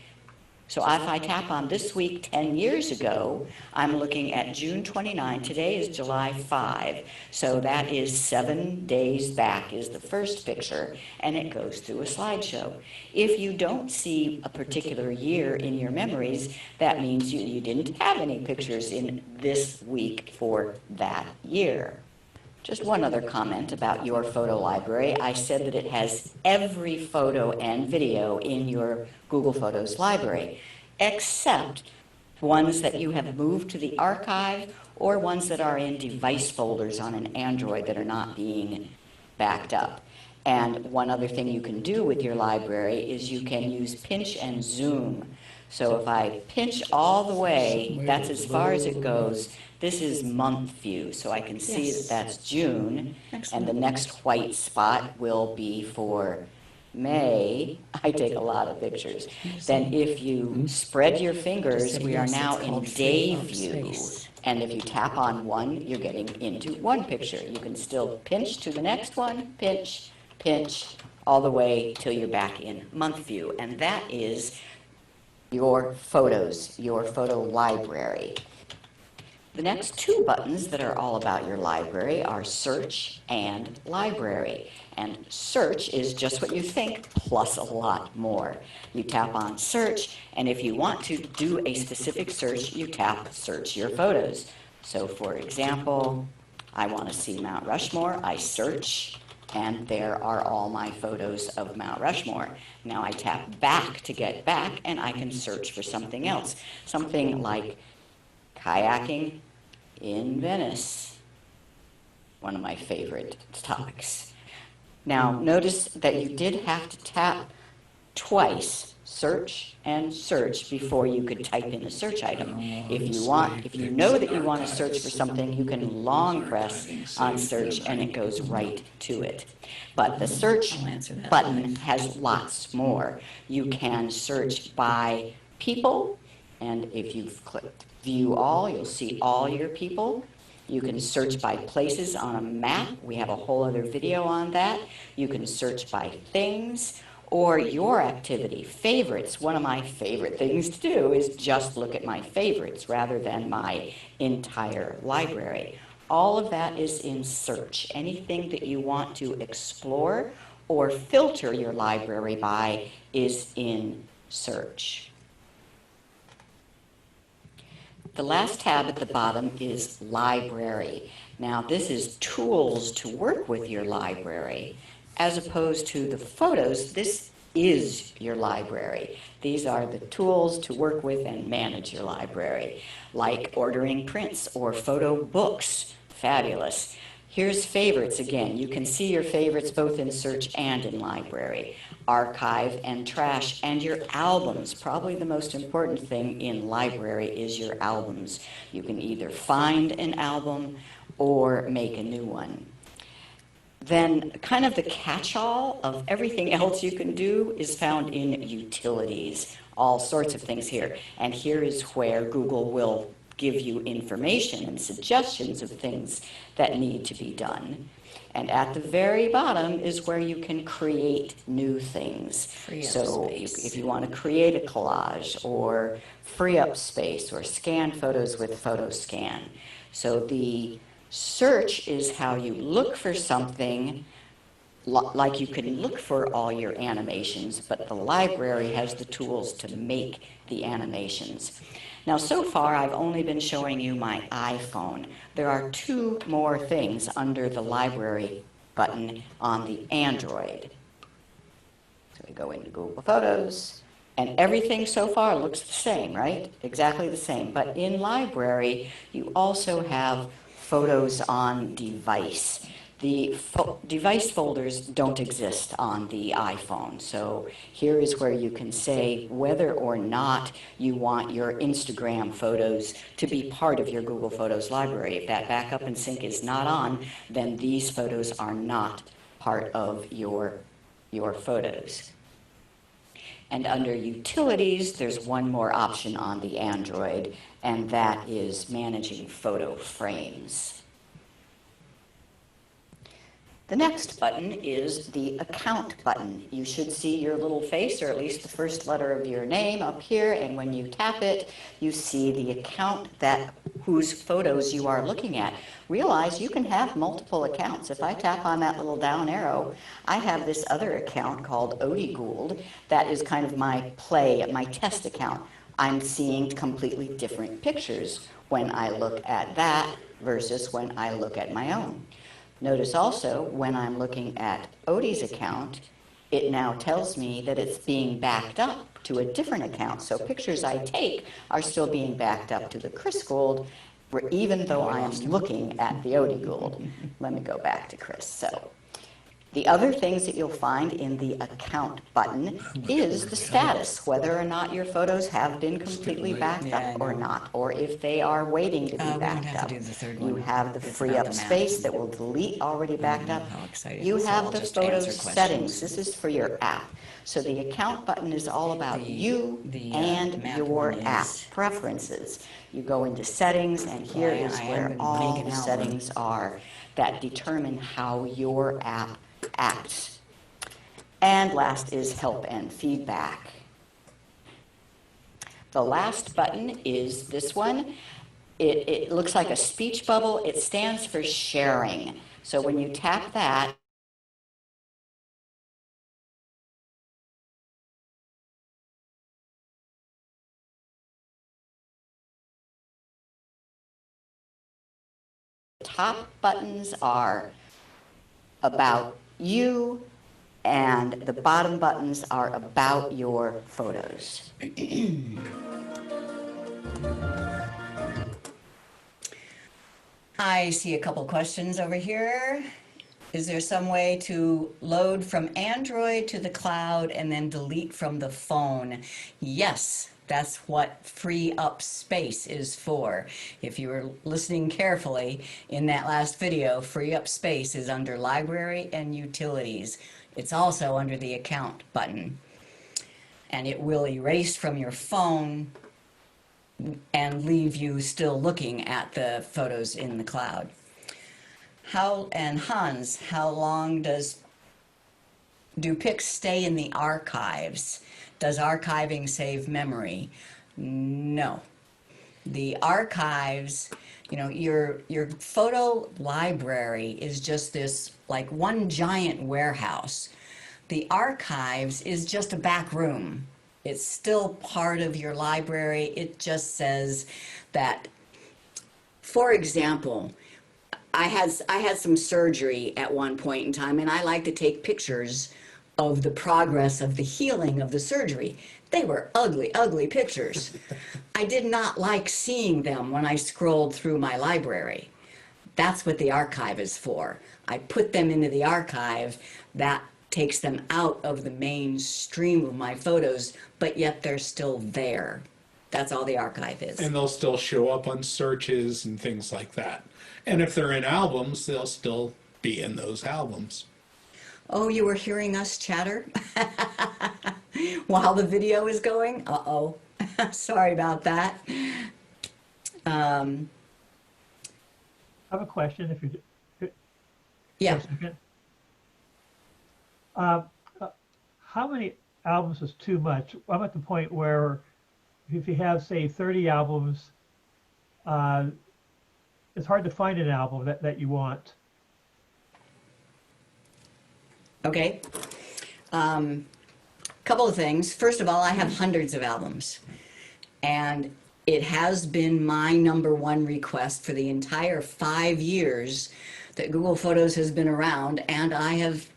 So if I tap on this week 10 years ago, I'm looking at June 29. Today is July 5. So that is 7 days back is the first picture, and it goes through a slideshow. If you don't see a particular year in your memories, that means you didn't have any pictures in this week for that year. Just one other comment about your photo library. I said that it has every photo and video in your Google Photos library, except ones that you have moved to the archive or ones that are in device folders on an Android that are not being backed up. And one other thing you can do with your library is you can use pinch and zoom. So if I pinch all the way, that's as far as it goes. This is month view, so I can see that that's June, and the next white spot will be for May. I take a lot of pictures. Then if you spread your fingers, we are now in day view. And if you tap on one, you're getting into one picture. You can still pinch to the next one, pinch, pinch, all the way till you're back in month view. And that is your photos, your photo library. The next two buttons that are all about your library are Search and Library. And Search is just what you think, plus a lot more. You tap on Search, and if you want to do a specific search, you tap Search Your Photos. So for example, I want to see Mount Rushmore. I search, and there are all my photos of Mount Rushmore. Now I tap back to get back, and I can search for something else. Something like kayaking in Venice, one of my favorite topics. Now, notice that you did have to tap twice, search and search, before you could type in a search item. If you know that you want to search for something, you can long press on search and it goes right to it. But the search button has lots more. You can search by people, and if you've clicked View All, you'll see all your people. You can search by places on a map. We have a whole other video on that. You can search by things or your activity, favorites. One of my favorite things to do is just look at my favorites rather than my entire library. All of that is in search. Anything that you want to explore or filter your library by is in search. The last tab at the bottom is Library. Now this is tools to work with your library. As opposed to the photos, this is your library. These are the tools to work with and manage your library, like ordering prints or photo books. Fabulous. Here's favorites again. You can see your favorites both in search and in library. Archive and trash, and your albums. Probably the most important thing in library is your albums. You can either find an album or make a new one. Then kind of the catch-all of everything else you can do is found in utilities. All sorts of things here. And here is where Google will give you information and suggestions of things that need to be done. And at the very bottom is where you can create new things. So if you want to create a collage or free up space or scan photos with PhotoScan. So the search is how you look for something, like you can look for all your animations, but the library has the tools to make the animations. Now, so far, I've only been showing you my iPhone. There are two more things under the library button on the Android. So we go into Google Photos, and everything so far looks the same, right? Exactly the same. But in library, you also have photos on device. The device folders don't exist on the iPhone. So here is where you can say whether or not you want your Instagram photos to be part of your Google Photos library. If that backup and sync is not on, then these photos are not part of your photos. And under Utilities, there's one more option on the Android, and that is managing photo frames. The next button is the Account button. You should see your little face, or at least the first letter of your name up here, and when you tap it, you see the account whose photos you are looking at. Realize you can have multiple accounts. If I tap on that little down arrow, I have this other account called Odie Gould that is kind of my test account. I'm seeing completely different pictures when I look at that versus when I look at my own. Notice also, when I'm looking at Odie's account, it now tells me that it's being backed up to a different account. So pictures I take are still being backed up to the Chris Guld, even though I am looking at the Odie Gould. Let me go back to Chris. So the other things that you'll find in the Account button is the status, whether or not your photos have been completely backed up or not, or if they are waiting to be backed up. You have the free up space that will delete already backed up. You have the photos settings. This is for your app. So the Account button is all about you and your app preferences. You go into settings, and here is where all the settings are that determine how your app acts. And last is help and feedback. The last button is this one. It looks like a speech bubble. It stands for sharing. So when you tap that, top buttons are about you, and the bottom buttons are about your photos. I see a couple questions over here. Is there some way to load from Android to the cloud and then delete from the phone? Yes. That's what free up space is for. If you were listening carefully in that last video, free up space is under Library and Utilities. It's also under the Account button. And it will erase from your phone and leave you still looking at the photos in the cloud. Hans, how long do pics stay in the archives? Does archiving save memory? No. The archives, your photo library is just this like one giant warehouse. The archives is just a back room. It's still part of your library. It just says that, for example, I had some surgery at one point in time, and I like to take pictures of the progress of the healing of the surgery. They were ugly, ugly pictures. I did not like seeing them when I scrolled through my library. That's what the archive is for. I put them into the archive. That takes them out of the main stream of my photos, but yet they're still there. That's all the archive is. And they'll still show up on searches and things like that. And if they're in albums, they'll still be in those albums. Oh, you were hearing us chatter while the video is going? Uh-oh. Sorry about that. Um, I have a question if you yeah. for a second. Uh, how many albums is too much? I'm at the point where if you have, say, 30 albums, uh, it's hard to find an album that you want. Okay. Couple of things. First of all, I have hundreds of albums, and it has been my number one request for the entire 5 years that Google Photos has been around, and I have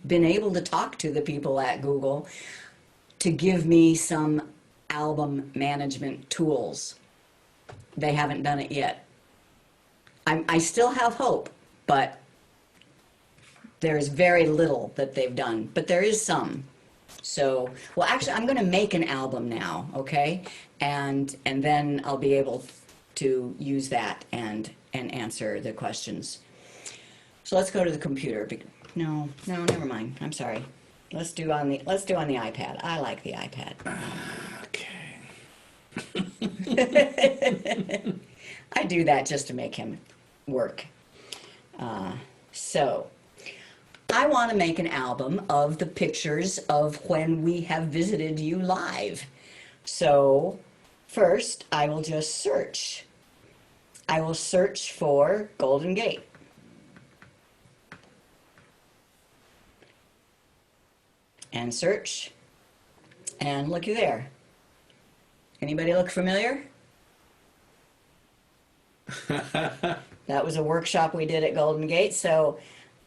been able to talk to the people at Google to give me some album management tools. They haven't done it yet. I still have hope, but there's very little that they've done, but there is some. So, well, actually, I'm going to make an album now, okay? And then I'll be able to use that and answer the questions. So let's go to the computer. No, never mind. I'm sorry. Let's do on the iPad. I like the iPad. Okay. I do that just to make him work. So I want to make an album of the pictures of when we have visited you live. So first, I will just search. I will search for Golden Gate. And search. And looky there. Anybody look familiar? That was a workshop we did at Golden Gate, so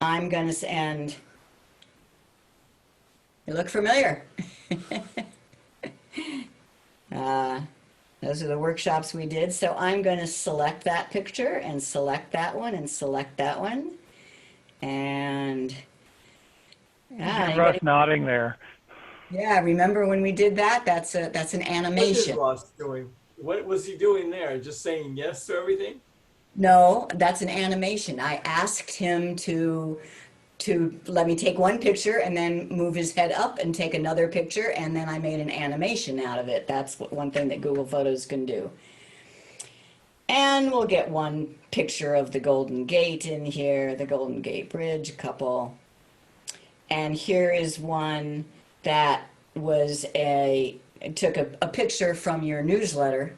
I'm going to send. You look familiar? Those are the workshops we did, so I'm going to select that picture and select that one and select that one. And Russ nodding there. yeah, remember when we did that? That's an What is animation. Ross doing? What was he doing there? Just saying yes to everything? No, that's an animation. I asked him to let me take one picture and then move his head up and take another picture, and then I made an animation out of it. That's one thing that Google Photos can do. And we'll get one picture of the Golden Gate in here, the Golden Gate Bridge, a couple. And here is one that was took a picture from your newsletter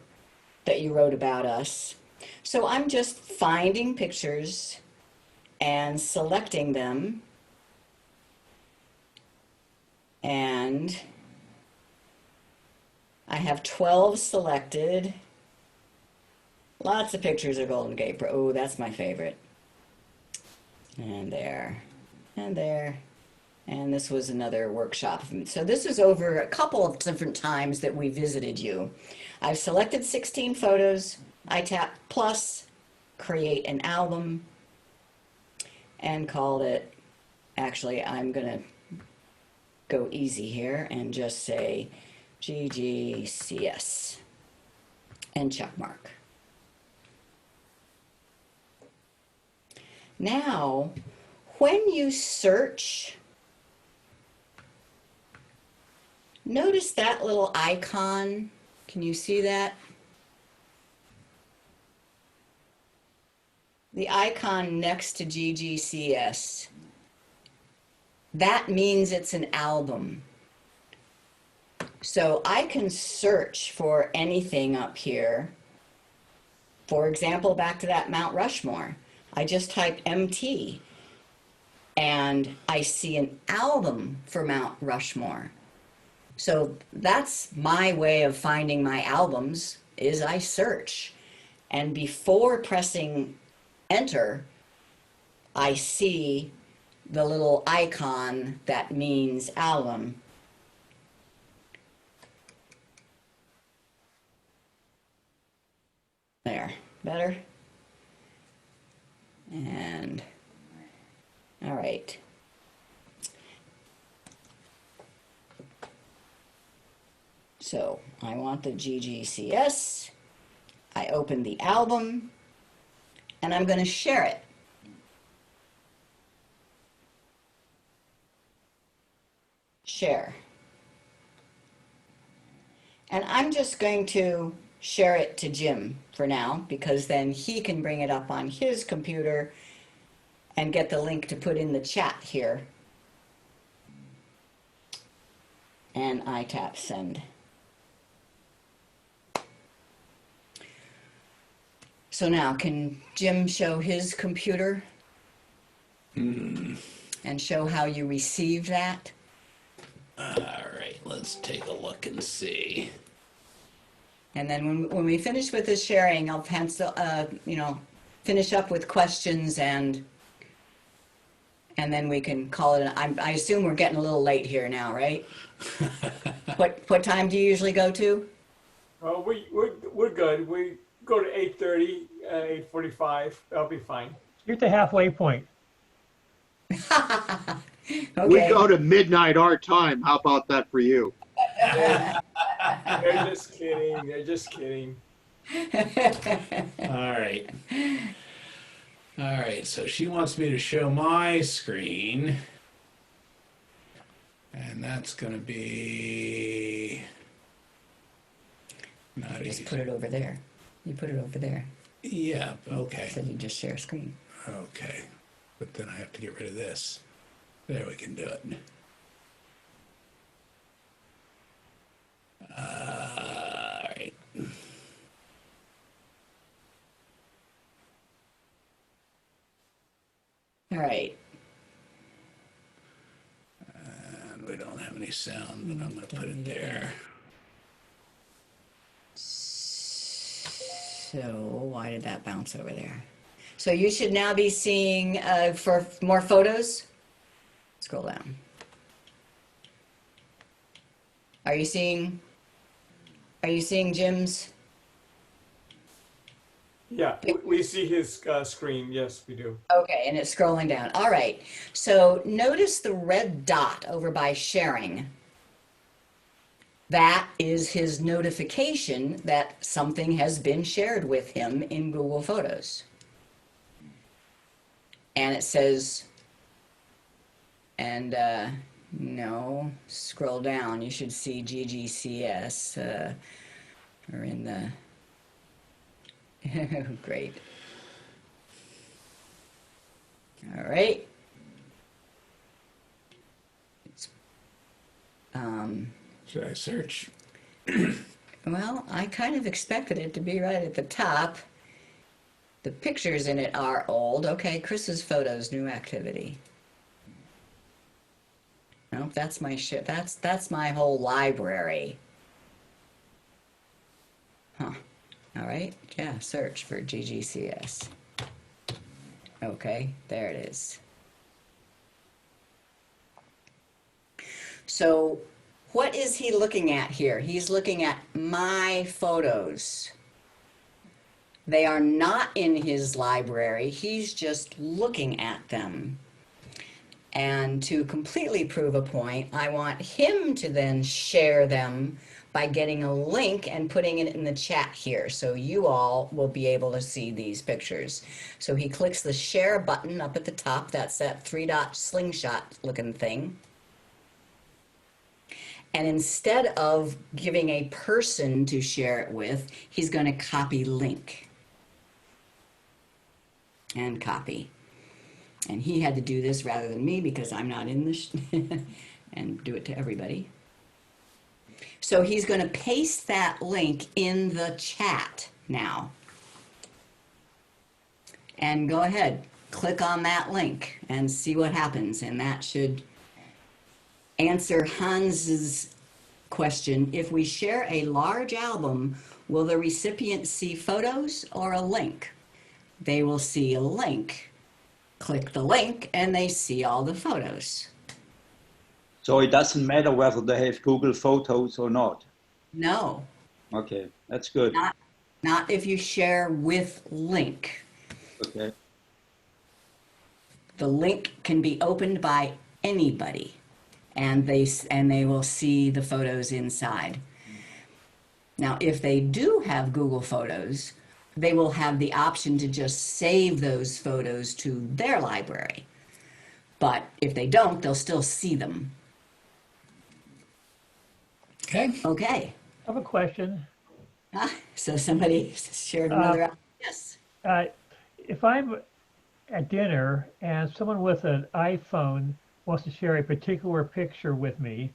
that you wrote about us. So I'm just finding pictures and selecting them. And I have 12 selected. Lots of pictures of Golden Gate. Oh, that's my favorite. And there, and there. And this was another workshop. So this is over a couple of different times that we visited you. I've selected 16 photos. I tap plus, create an album, and called it, actually, I'm going to go easy here and just say GGCS and check mark. Now, when you search, notice that little icon. Can you see that? The icon next to GGCS. That means it's an album. So I can search for anything up here. For example, back to that Mount Rushmore. I just typed MT and I see an album for Mount Rushmore. So that's my way of finding my albums, is I search. And before pressing enter, I see the little icon that means album. There, better? And, all right. So I want the GGCS. I open the album, and I'm going to share it. Share. And I'm just going to share it to Jim for now, because then he can bring it up on his computer and get the link to put in the chat here. And I tap send. So now, can Jim show his computer and show how you received that? All right, let's take a look and see. And then when we finish with this sharing, I'll pencil, finish up with questions and then we can call it. I assume we're getting a little late here now, right? What time do you usually go to? We're good. We go to 8:30, 8:45. That'll be fine. You're at the halfway point. Okay. We go to midnight our time. How about that for you? They're just kidding. They're just kidding. All right. All right, so she wants me to show my screen. And that's going to be not Just easy. put it over there. You put it over there. Yeah, okay. So you just share screen. Okay. But then I have to get rid of this. There, we can do it. All right. All right. And we don't have any sound, but I'm going to put it there. So why did that bounce over there? So you should now be seeing, for more photos, scroll down. Are you seeing Jim's? Yeah, we see his screen. Yes, we do. Okay, and it's scrolling down. All right. So notice the red dot over by sharing. That is his notification that something has been shared with him in Google Photos. And it says, no, scroll down. You should see GGCS or in the, great. All right. Should I search? Well, I kind of expected it to be right at the top. The pictures in it are old. Okay, Chris's photos, new activity. Nope, that's my shit. That's my whole library. Huh. All right. Yeah, search for GGCS. Okay, there it is. So what is he looking at here? He's looking at my photos. They are not in his library. He's just looking at them. And to completely prove a point, I want him to then share them by getting a link and putting it in the chat here. So you all will be able to see these pictures. So he clicks the share button up at the top. That's that 3-dot slingshot looking thing. And instead of giving a person to share it with, he's going to copy link. And copy. And he had to do this rather than me because I'm not in this and do it to everybody. So he's going to paste that link in the chat now. And go ahead, click on that link and see what happens. And that should answer Hans's question. If we share a large album, will the recipient see photos or a link? They will see a link. Click the link and they see all the photos. So it doesn't matter whether they have Google Photos or not. No. Okay, that's good. Not if you share with link. Okay. The link can be opened by anybody, and they will see the photos inside. Now, if they do have Google Photos, they will have the option to just save those photos to their library. But if they don't, they'll still see them. Okay. Okay. I have a question. Ah, so somebody shared another app. Yes. Uh, if I'm at dinner and someone with an iPhone wants to share a particular picture with me,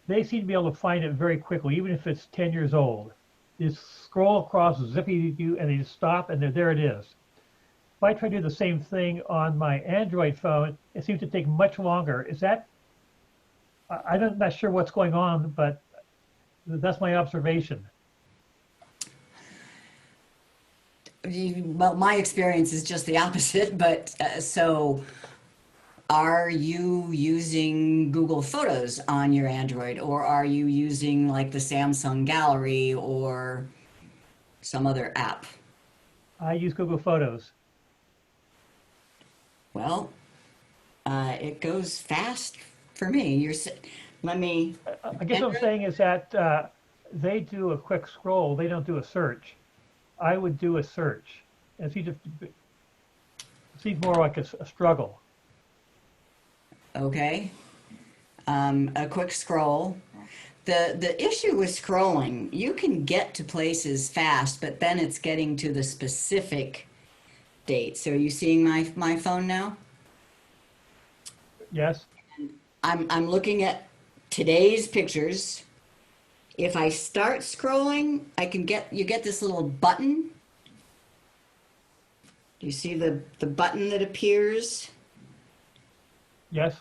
they seem to be able to find it very quickly, even if it's 10 years old. You just scroll across zippy and they just stop and there it is. If I try to do the same thing on my Android phone, it seems to take much longer. Is that, I'm not sure what's going on, but that's my observation. Well, my experience is just the opposite, but so are you using Google Photos on your Android, or are you using like the Samsung Gallery or some other app? I use Google Photos. Well, it goes fast for me. Let me. I guess what I'm saying is that they do a quick scroll. They don't do a search. I would do a search. It seems more like a struggle. Okay. A quick scroll. The issue with scrolling, you can get to places fast, but then it's getting to the specific date. So are you seeing my phone now? Yes. I'm looking at today's pictures. If I start scrolling, you get this little button. Do you see the button that appears? Yes.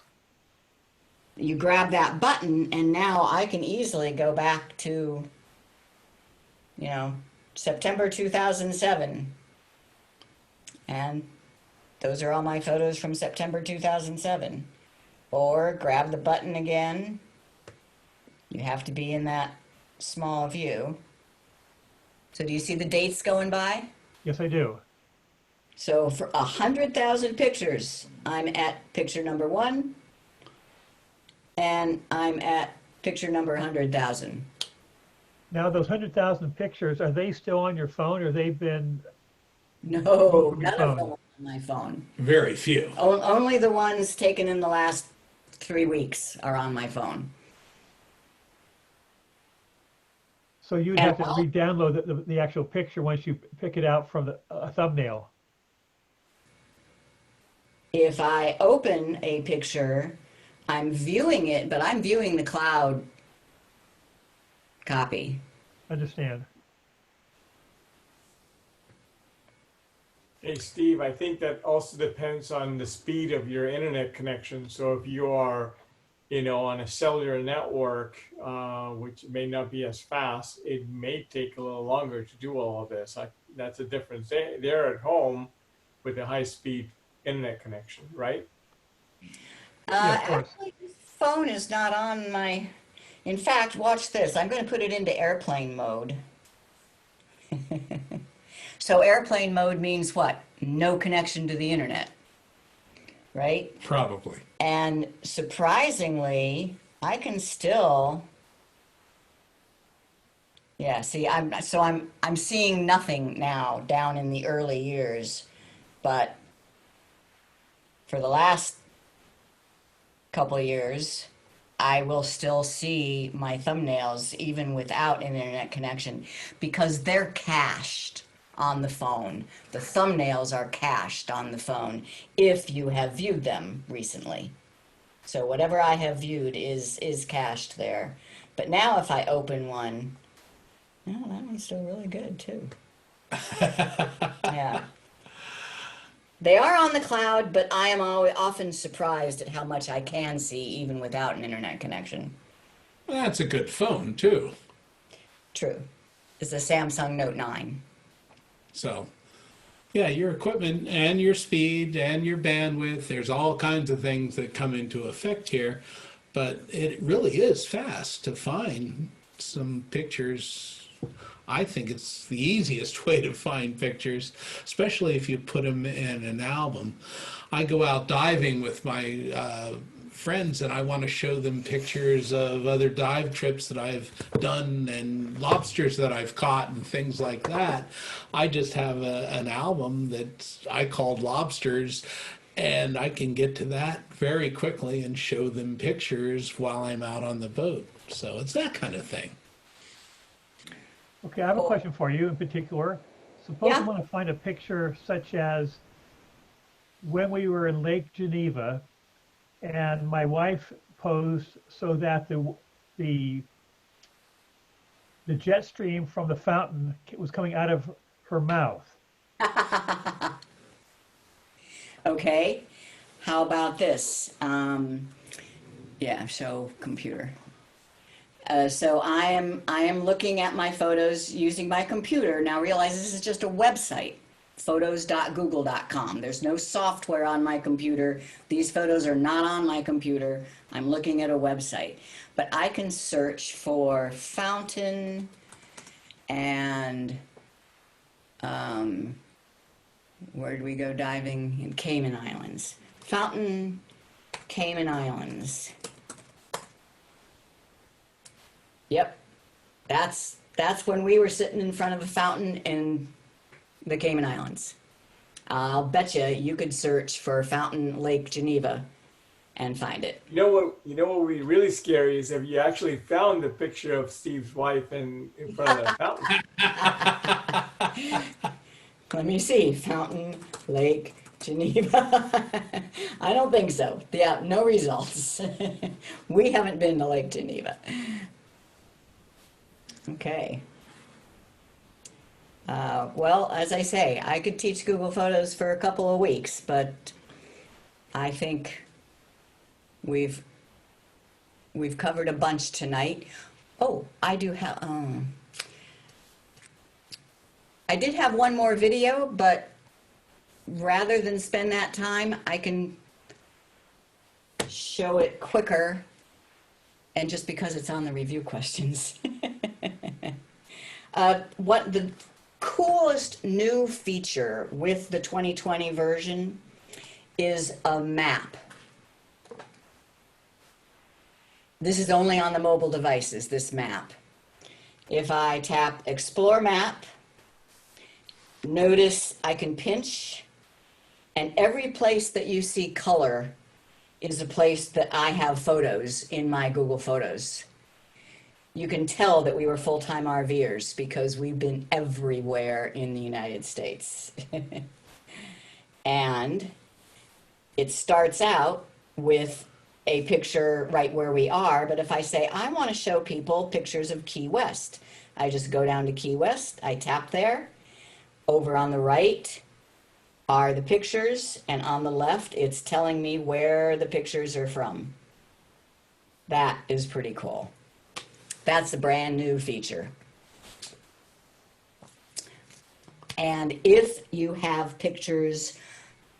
You grab that button and now I can easily go back to, September 2007. And those are all my photos from September 2007. Or grab the button again. You have to be in that small view. So do you see the dates going by? Yes, I do. So for 100,000 pictures, I'm at picture number 1, and I'm at picture number 100,000. Now, those 100,000 pictures, are they still on your phone, or they've been No, from your none of phone? them are on my phone. Very few. Only the ones taken in the last 3 weeks are on my phone. So you'd And have to re-download the actual picture once you pick it out from the thumbnail. If I open a picture, I'm viewing it, but I'm viewing the cloud copy. Understand. Hey, Steve, I think that also depends on the speed of your internet connection. So if you are, on a cellular network, which may not be as fast, it may take a little longer to do all of this. That's a difference. They're at home with a high-speed internet connection, right? Yeah, of course. Actually, this phone is not on my. In fact, watch this. I'm going to put it into airplane mode. So airplane mode means what? No connection to the internet, right? Probably. And surprisingly, I can still. Yeah, see, I'm seeing nothing now down in the early years, but for the last couple of years, I will still see my thumbnails even without an internet connection because they're cached on the phone. The thumbnails are cached on the phone if you have viewed them recently. So whatever I have viewed is cached there. But now if I open one, oh, that one's still really good too. Yeah. They are on the cloud, but I am often surprised at how much I can see even without an internet connection. Well, that's a good phone, too. True. It's a Samsung Note 9. So, yeah, your equipment and your speed and your bandwidth, there's all kinds of things that come into effect here. But it really is fast to find some pictures. I think it's the easiest way to find pictures, especially if you put them in an album. I go out diving with my friends and I want to show them pictures of other dive trips that I've done and lobsters that I've caught and things like that. I just have an album that I called Lobsters, and I can get to that very quickly and show them pictures while I'm out on the boat. So it's that kind of thing. Okay, I have a question for you in particular. Suppose I Yeah. want to find a picture such as when we were in Lake Geneva and my wife posed so that the the jet stream from the fountain was coming out of her mouth. Okay. How about this? Yeah, show computer. So I am looking at my photos using my computer. Now realize this is just a website, photos.google.com. There's no software on my computer. These photos are not on my computer. I'm looking at a website. But I can search for fountain and where did we go diving? In Cayman Islands. Fountain, Cayman Islands. Yep, that's when we were sitting in front of a fountain in the Cayman Islands. I'll bet you could search for Fountain Lake Geneva and find it. You know what? You know what would be really scary is if you actually found the picture of Steve's wife in front of the fountain. Let me see, Fountain Lake Geneva. I don't think so. Yeah, no results. We haven't been to Lake Geneva. Okay. Well, as I say, I could teach Google Photos for a couple of weeks, but I think we've covered a bunch tonight. Oh, I do have. I did have one more video, but rather than spend that time, I can show it quicker, and just because it's on the review questions. What the coolest new feature with the 2020 version is a map. This is only on the mobile devices, this map. If I tap Explore Map, notice I can pinch, and every place that you see color is a place that I have photos in my Google Photos. You can tell that we were full-time RVers because we've been everywhere in the United States. And it starts out with a picture right where we are, but if I say, I want to show people pictures of Key West, I just go down to Key West, I tap there. Over on the right are the pictures, and on the left, it's telling me where the pictures are from. That is pretty cool. That's a brand new feature. And if you have pictures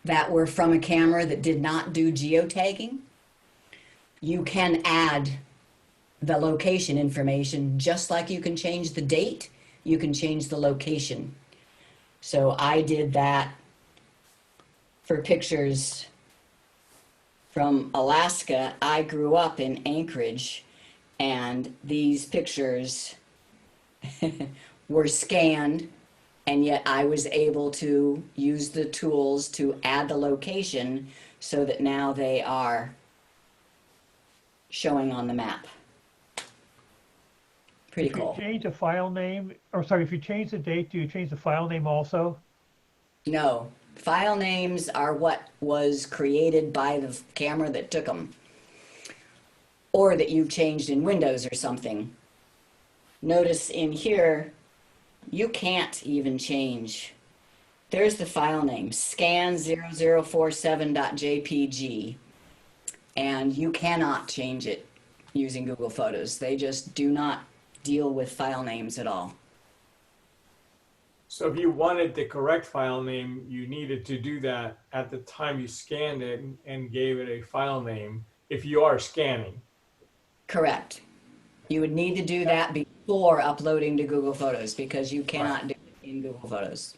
that were from a camera that did not do geotagging, you can add the location information just like you can change the date, you can change the location. So I did that for pictures from Alaska. I grew up in Anchorage, and these pictures were scanned, and yet I was able to use the tools to add the location so that now they are showing on the map. Pretty cool. If you change a file name, or sorry, if you change the date, do you change the file name also? No, file names are what was created by the camera that took them, or that you've changed in Windows or something. Notice in here, you can't even change. There's the file name, scan0047.jpg, and you cannot change it using Google Photos. They just do not deal with file names at all. So if you wanted the correct file name, you needed to do that at the time you scanned it and gave it a file name if you are scanning. Correct. You would need to do that before uploading to Google Photos because you cannot do it in Google Photos.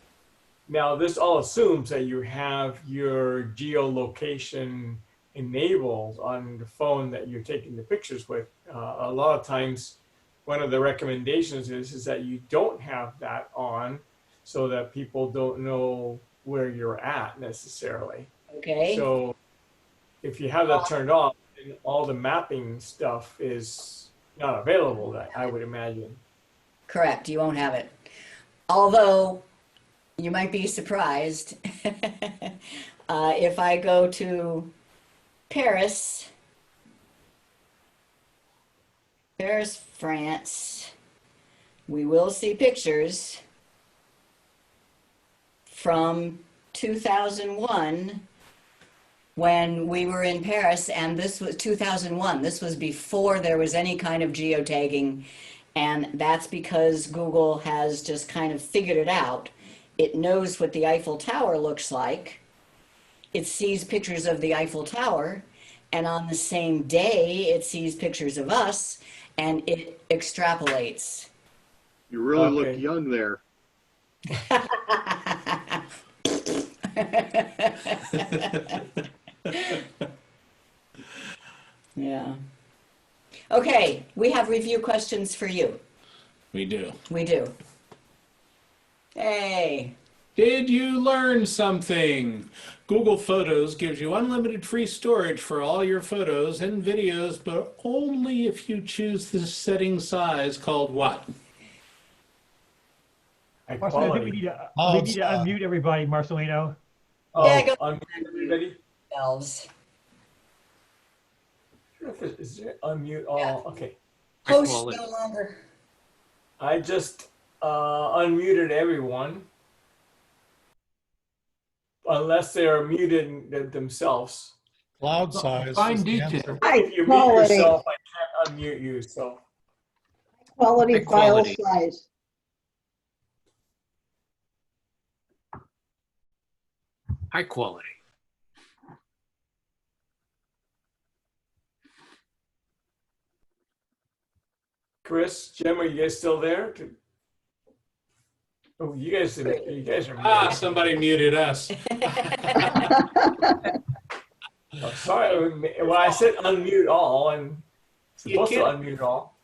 Now, this all assumes that you have your geolocation enabled on the phone that you're taking the pictures with. A lot of times, one of the recommendations is that you don't have that on so that people don't know where you're at necessarily. Okay. So if you have that turned off, then all the mapping stuff is not available, that I would imagine. Correct, you won't have it. Although, you might be surprised. If I go to Paris, France, we will see pictures from 2001 when we were in Paris, and this was 2001. This was before there was any kind of geotagging, and that's because Google has just kind of figured it out. It knows what the Eiffel Tower looks like. It sees pictures of the Eiffel Tower, and on the same day, it sees pictures of us, and it extrapolates. You really Okay. look young there. Yeah. Okay, we have review questions for you. We do. We do. Hey. Did you learn something? Google Photos gives you unlimited free storage for all your photos and videos, but only if you choose the setting size called what? High Marcelino, I think we quality. need to unmute everybody, Marcelino. Yeah, go Unmute everybody. Themselves. I don't know if is there unmute? Yeah. Oh, okay. Host no longer. I just unmuted everyone. Unless they are muted themselves. Cloud size. Fine is the detail. answer. High If you mute quality, yourself, I can't unmute you. So quality High file quality. size. High quality. Chris, Jim, are you guys still there? Oh, you guys are muted. Ah, somebody muted us. Oh, sorry. Well, I said unmute all, and supposed to can't- unmute all.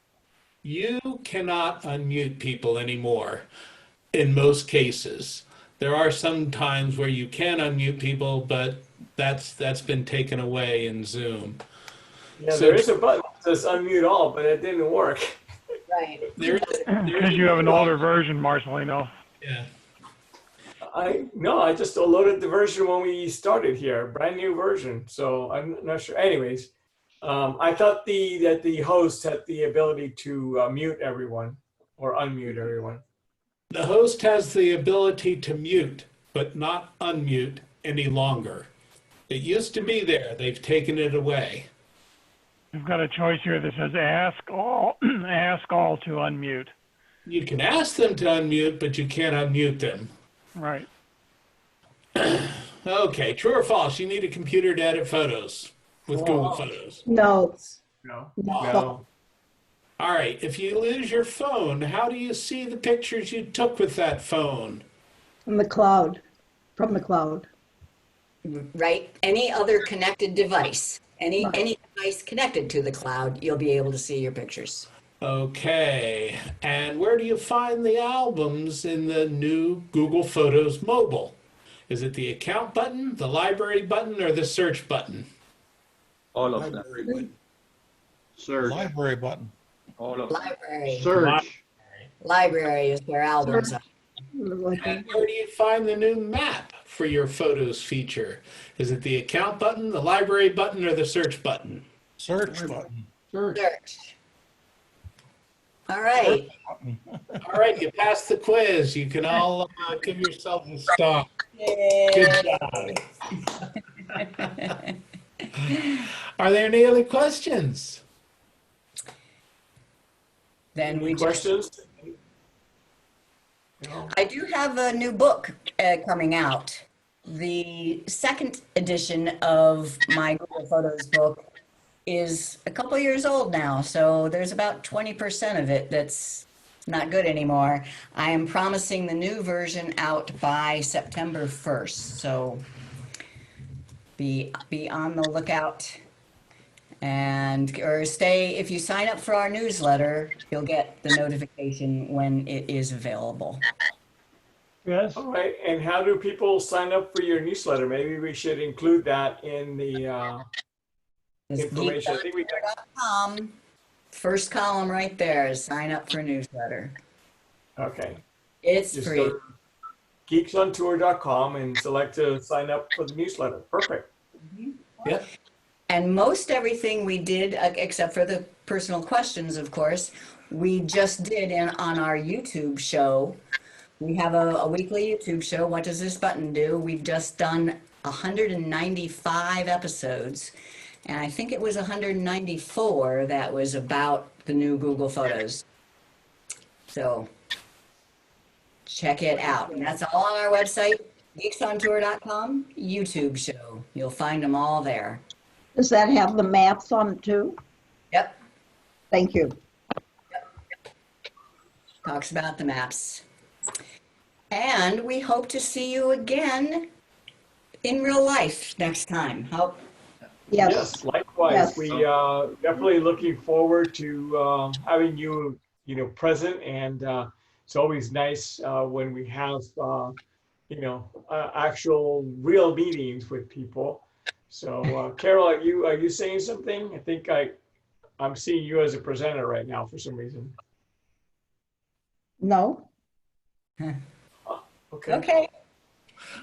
You cannot unmute people anymore in most cases. There are some times where you can unmute people, but that's been taken away in Zoom. Yeah, So- there is a button that says unmute all, but it didn't work. Right. There, Because you have an older version, Marcelino. yeah. I just loaded the version when we started here, brand new version. So I'm not sure. Anyways, I thought that the host had the ability to mute everyone or unmute everyone. The host has the ability to mute, but not unmute any longer. It used to be there. They've taken it away. You've got a choice here that says ask all, ask all to unmute. You can ask them to unmute, but you can't unmute them. Right. Okay, true or false? You need a computer to edit photos with Google False. Photos. No, No. no. No. All right, if you lose your phone, how do you see the pictures you took with that phone? From the cloud, from the cloud. Right. Any other connected device, any device connected to the cloud, you'll be able to see your pictures. Okay, and where do you find the albums in the new Google Photos mobile? Is it the account button, the library button, or the search button? All of them. Search. Library button. All of them. Library. Search. Library is where albums are. And where do you find the new map for your photos feature? Is it the account button, the library button, or the search button? Search button. Search. All right. All right, you passed the quiz. You can all give yourself a star. Yay. Good job. Are there any other questions? Then we Any just, questions? No. I do have a new book coming out. The second edition of my Google Photos book is a couple years old now, so there's about 20% of it that's not good anymore. I am promising the new version out by September 1st, so be on the lookout. And or stay, if you sign up for our newsletter, you'll get the notification when it is available. Yes. All right. And how do people sign up for your newsletter? Maybe we should include that in the Just information. I think we got geeks.com, first column right there is sign up for newsletter. Okay. It's Just free. go to geeksontour.com and select to sign up for the newsletter. Perfect. Yep. And most everything we did, except for the personal questions, of course, we just did on our YouTube show. We have a weekly YouTube show. What does this button do? We've just done 195 episodes. And I think it was 194 that was about the new Google Photos. So check it out. And that's all on our website, geeksontour.com, YouTube show. You'll find them all there. Does that have the maps on it too? Yep. Thank you. Talks about the maps. And we hope to see you again in real life next time. Hope. Yes. Likewise. Yes. We definitely looking forward to having you, present. And it's always nice when we have, actual real meetings with people. So, Carol, are you saying something? I think I'm seeing you as a presenter right now for some reason. No? Okay. Okay.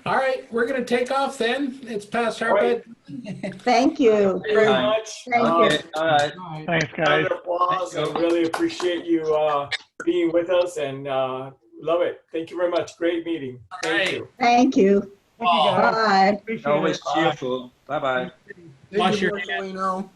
All right, we're going to take off then. It's past our All right. bed. Thank you. Thank you very Bye. much. Thank you. Okay, all right. Thanks, Round guys. of applause. I really appreciate you being with us and love it. Thank you very much. Great meeting. Thank Right. you. Thank you. Thank you guys. Bye. Appreciate Always it. cheerful. Bye-bye. Wash your Marcelino.